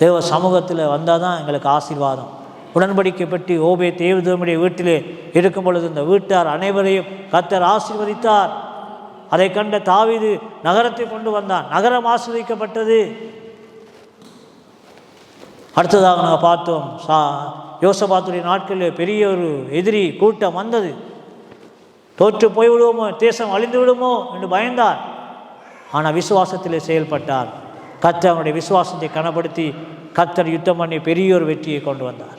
தேவ சமூகத்தில் வந்தால் தான் எங்களுக்கு ஆசீர்வாதம். உடன்படிக்கை பற்றி ஓபேத் ஏபேதுடைய வீட்டிலே இருக்கும் பொழுது இந்த வீட்டார் அனைவரையும் கர்த்தர் ஆசீர்வதித்தார். அதை கண்ட தாவீது நகரத்தை கொண்டு வந்தான், நகரம் ஆசீர்வதிக்கப்பட்டது. அடுத்ததாக நாங்கள் பார்த்தோம், யோசபாத்துடைய நாட்களில் பெரிய ஒரு எதிரி கூட்டம் வந்தது. தோற்று போய்விடுவோமோ, தேசம் அழிந்து விடுமோ என்று பயந்தார். ஆனால் விசுவாசத்திலே செயல்பட்டார். கர்த்தர் அவனுடைய விசுவாசத்தை கனப்படுத்தி கர்த்தர் யுத்தம் பண்ணி பெரிய ஒரு வெற்றியை கொண்டு வந்தார்.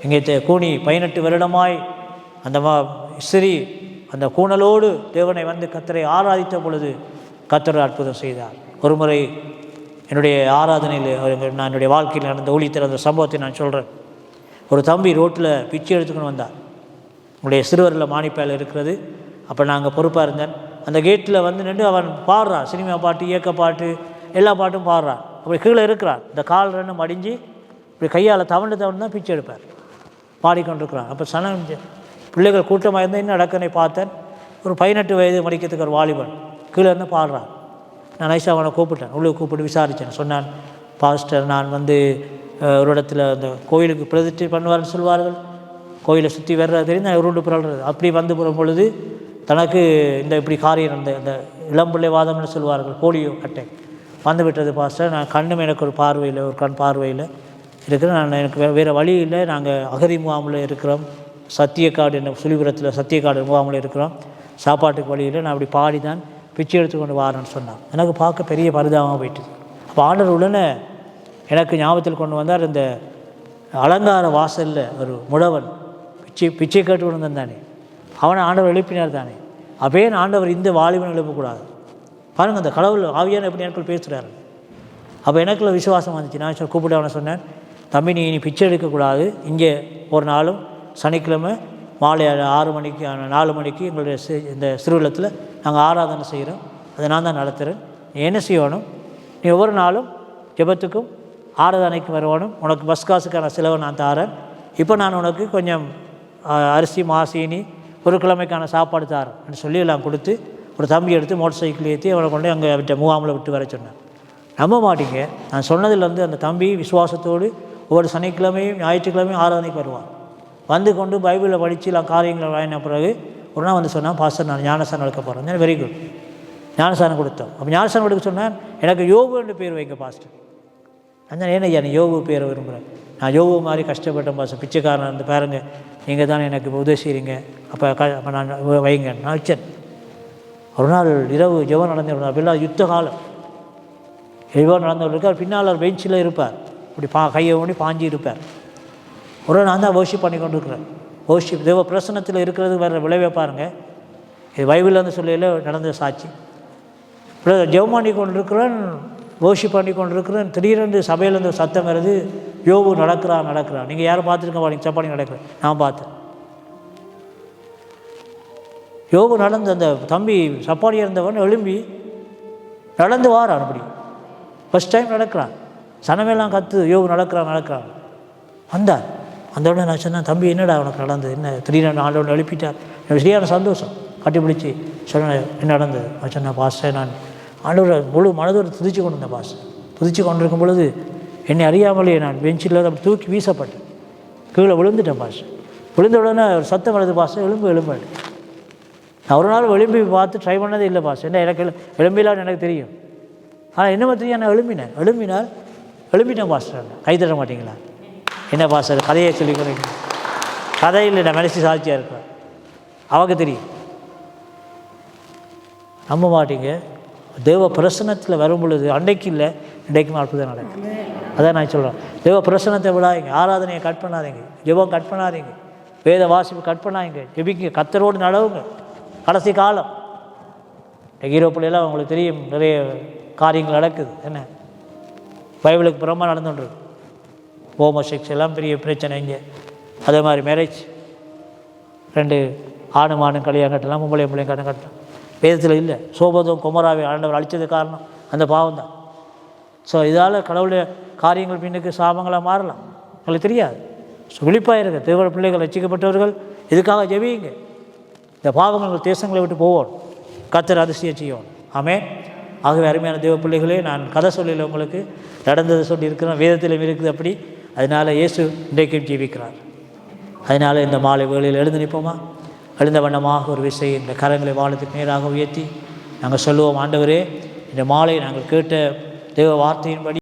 இங்கே கூனி 18 வருடமாய் அந்த ஸ்திரீ அந்த கூணலோடு தேவனை வந்து கர்த்தரை ஆராதித்த பொழுது கர்த்தர் அற்புதம் செய்தார். ஒரு முறை என்னுடைய ஆராதனையில் நான் என்னுடைய வாழ்க்கையில் நடந்த ஊழியத்தில் அந்த சம்பவத்தை நான் சொல்கிறேன். ஒரு தம்பி ரோட்டில் பிச்சை எடுத்துக்கொண்டு வந்தார். உங்களுடைய சிறுவரில் மானிப்பேல் இருக்கிறது. அப்போ நாங்கள் பொறுப்பாக இருந்தேன். அந்த கேட்டில் வந்து நின்று அவன் பாடுறான். சினிமா பாட்டு, இயக்க பாட்டு, எல்லா பாட்டும் பாடுறான். அப்படி கீழே இருக்கிறான். இந்த கால் ரெண்டும் மடிஞ்சு இப்படி கையால் தவண்டு தான் பிச்சை எடுப்பார். பாடிக்கொண்டிருக்கிறான். அப்போ பிள்ளைகள் கூட்டமாக இருந்தால் இன்னும் அடக்கனை பார்த்தேன். ஒரு 18 வயது மடிக்கிறதுக்கு ஒரு வாலிபன் கீழே இருந்து பாடுறான். நான் நைஸாக அவனை கூப்பிட்டேன். உள்ளே கூப்பிட்டு விசாரித்தேன். சொன்னான், பாஸ்டர், நான் வந்து ஒரு இடத்துல அந்த கோயிலுக்கு பிரதிஷ்டை பண்ணுவார்னு சொல்வார்கள். கோயிலை சுற்றி வர்றது தெரியும், நான் உருண்டு புரள்றது. அப்படி வந்து போகும் பொழுது தனக்கு இந்த இப்படி காரியம் அந்த இளம்பிள்ளை வாதம்னு சொல்வார்கள், போலியோ அட்டை வந்து விட்டது பாஸ்டர். நான் கண்ணும் எனக்கு ஒரு பார்வையில், ஒரு கண் பார்வையில் இருக்கிறேன். நான் எனக்கு வேறு வழி இல்லை. நாங்கள் அகதி முகாமில் இருக்கிறோம். சத்தியக்காடு என்ன சுழிபுரத்தில் சத்தியக்காடு முகாமில் இருக்கிறோம். சாப்பாட்டுக்கு வழியில் நான் அப்படி பாடி தான் பிச்சை எடுத்துக்கொண்டு வாரேன்னு சொன்னான். எனக்கு பார்க்க பெரிய பரிதாபமாக போயிட்டு. அப்போ ஆண்டவர் உடனே எனக்கு ஞாபகத்தில் கொண்டு வந்தார். இந்த அலங்கார வாசலில் ஒரு முழவன் பிச்சை கேட்டு கொண்டு தானே, அவனை ஆண்டவர் எழுப்பினார் தானே. அப்பயே ஆண்டவர் இந்த வாலிபன் எழுப்பக்கூடாது. பாருங்கள், அந்த கடவுள் ஆவியான எப்படி எனக்கு பேசுகிறாரு. அப்போ எனக்குள்ள விசுவாசம் வந்துச்சு. நான் கூப்பிட்டு அவனை சொன்னேன், தம்பி, நீ பிச்சை எடுக்கக்கூடாது. இங்கே ஒரு நாளும் சனிக்கிழமை மாலை 6 மணிக்கு 4 மணிக்கு எங்களுடைய இந்த சிறுவலத்தில் நாங்கள் ஆராதனை செய்கிறோம். அதை நான் தான் நடத்துகிறேன். நீ என்ன செய்யணும், நீ ஒவ்வொரு நாளும் ஜெபத்துக்கும் ஆராதனைக்கு வரணும். உனக்கு பஸ் காசுக்கான செலவை நான் தாரேன். இப்போ நான் உனக்கு கொஞ்சம் அரிசி, மாசீனி, ஒரு கிழமைக்கான சாப்பாடு தாரேன் சொல்லி எல்லாம் கொடுத்து ஒரு தம்பி எடுத்து மோட்டர் சைக்கிள் ஏற்றி அவனை கொண்டு அங்கே விட்ட முகாமில் விட்டு வர சொன்னேன். நம்ப மாட்டீங்க, நான் சொன்னதுலேருந்து அந்த தம்பி விசுவாசத்தோடு ஒவ்வொரு சனிக்கிழமையும் ஞாயிற்றுக்கிழமையும் ஆராதனைக்கு வருவான். வந்து கொண்டு பைபிளில் படித்து எல்லாம் காரியங்களை வாங்கின பிறகு ஒரு நாள் வந்து சொன்னான், பாஸ்டர், நான் ஞானஸ்தானம் எடுக்க போகிறேன். வெரி குட், ஞானஸ்தானம் கொடுத்தோம். அப்போ ஞானஸ்தானம் எடுக்க சொன்னேன், எனக்கு யோபு என்று பேர் வைங்க பாஸ்டர். அந்த ஏன்னா நீ யோபு பேரை விரும்புகிறேன். நான் யோபு மாதிரி கஷ்டப்பட்டேன் பாஸ்டர், பிச்சைக்காரன் இருந்து பாருங்கள், நீங்கள் தானே எனக்கு உதவி செய்கிறீங்க, அப்போ நான் வைங்க. நான் வச்சேன். ஒரு நாள் இரவு ஜெபம் நடந்து அப்படிலாம் யுத்த காலம் ஜெபம் நடந்தவர்களுக்கு பின்னால் ஒரு பெஞ்சில் இருப்பார். இப்படி கையை ஓடி பாஞ்சி இருப்பார். ஒரு நான் தான் வர்ஷிப் பண்ணி கொண்டு இருக்கிறேன். வர்ஷிப் தேவ பிரசனத்தில் இருக்கிறது வேறு விளைவை பாருங்கள். இது பைபிள்லேருந்து சொல்லையில் நடந்த சாட்சி. ஜெபம் பண்ணி கொண்டிருக்கிறேன், வர்ஷிப் பண்ணி கொண்டிருக்கிறேன். திடீரென்று சபையிலேருந்து சத்தம் வருது, யோபு நடக்கிறான். நீங்கள் யாரும் பார்த்துருக்க நீங்கள் சப்பாடி நடக்கிறேன். நான் பார்த்தேன். யோபு நடந்து அந்த தம்பி சப்பாடியாக இருந்தவன் எழும்பி நடந்து வாரான். அப்படி ஃபஸ்ட் டைம் நடக்கிறான். சனமெல்லாம் கற்று யோபு நடக்கிறான். வந்தார். அந்த உடனே நான் சொன்னேன், தம்பி என்னடா அவனுக்கு நடந்தது, என்ன திடீர்னு ஆண்டவனை எழுப்பிட்டார். எனக்கு சரியான சந்தோஷம். கட்டிப்பிடிச்சி சொன்னேன், என்ன நடந்தது. நான் சொன்னேன், பாஸ்டர், நான் ஆண்டவரை முழு மனதோடு துதிச்சு கொண்டு இருந்தேன் பாஸ்டர். துதிச்சு கொண்டிருக்கும் பொழுது என்னை அறியாமலேயே நான் பெஞ்சில் அப்படி தூக்கி வீசப்பட்டேன். கீழே விழுந்துட்டேன் பாஸ்டர். விழுந்த உடனே ஒரு சத்தம் வருது, பாஸ்டர் எலும்பு. நான் ஒரு நாள் எலும்பி பார்த்து ட்ரை பண்ணதே இல்லை பாஸ்டர். என்ன எனக்கு எலும்பிலான்னு எனக்கு தெரியும். ஆனால் என்ன தெரியும், நான் எழும்பிட்டேன் பாஸ்டர். கை தர மாட்டிங்களா? என்ன பாஸ்டர் கதையை சொல்லி கொடுங்க. கதையில் நான் மனசு சாட்சியாக இருப்பேன். அவங்க தெரியும். நம்ப மாட்டீங்க, தேவ பிரசனத்தில் வரும் பொழுது அன்றைக்கு இல்லை இன்றைக்கும் அற்புதம் நடக்கும். அதான் நான் சொல்கிறேன், தேவ பிரசனத்தை விடாதீங்க, ஆராதனையை கட் பண்ணாதீங்க, ஜெபம் கட் பண்ணாதீங்க, வேத வாசிப்பு கட் பண்ணாதீங்க, ஜெபிங்க, கத்தரோடு நடவுங்க. கடைசி காலம் ஈரோப்பிள்ளையெல்லாம் அவங்களுக்கு தெரியும், நிறைய காரியங்கள் நடக்குது. என்ன பைபிளுக்கு புறமாக நடந்துட்டுருக்கு. ஹோமோசெக்ஸ் எல்லாம் பெரிய பிரச்சனை இங்கே. அதே மாதிரி மேரேஜ் 2 ஆணும் கல்யாணம் கட்டலாம், பொம்பளையும் கல்யாணம் கட்டலாம். வேதத்தில் இல்லை. சோபதும் குமராவை ஆண்டவர் அழித்தது காரணம் அந்த பாவம் தான். ஸோ இதால் கடவுளுடைய காரியங்கள் பின்னுக்கு சாபங்களாக மாறலாம், உங்களுக்கு தெரியாது. ஸோ விழிப்பாக இருக்க தேவ பிள்ளைகள் ரட்சிக்கப்பட்டவர்கள் இதுக்காக ஜெபியுங்க. இந்த பாவங்கள் தேசங்களை விட்டு போவோம், கர்த்தர் அதிசயம் செய்வோம். ஆமென். ஆகவே அருமையான தேவ பிள்ளைகளே, நான் கதை சொல்லல உங்களுக்கு நடந்ததை சொல்லி இருக்கிறேன். வேதத்திலும் இருக்குது அப்படி. அதனால் இயேசு இன்றைக்கும் ஜீவிக்கிறார். அதனால் இந்த மாலை வேளையில் எழுந்து நிற்போமா? எழுந்த வண்ணமாக ஒரு விசை இந்த கரங்களை வானத்துக்கு நேராக உயர்த்தி நாங்கள் சொல்லுவோம், ஆண்டவரே, இந்த மாலை நாங்கள் கேட்ட தேவ வார்த்தையின்படி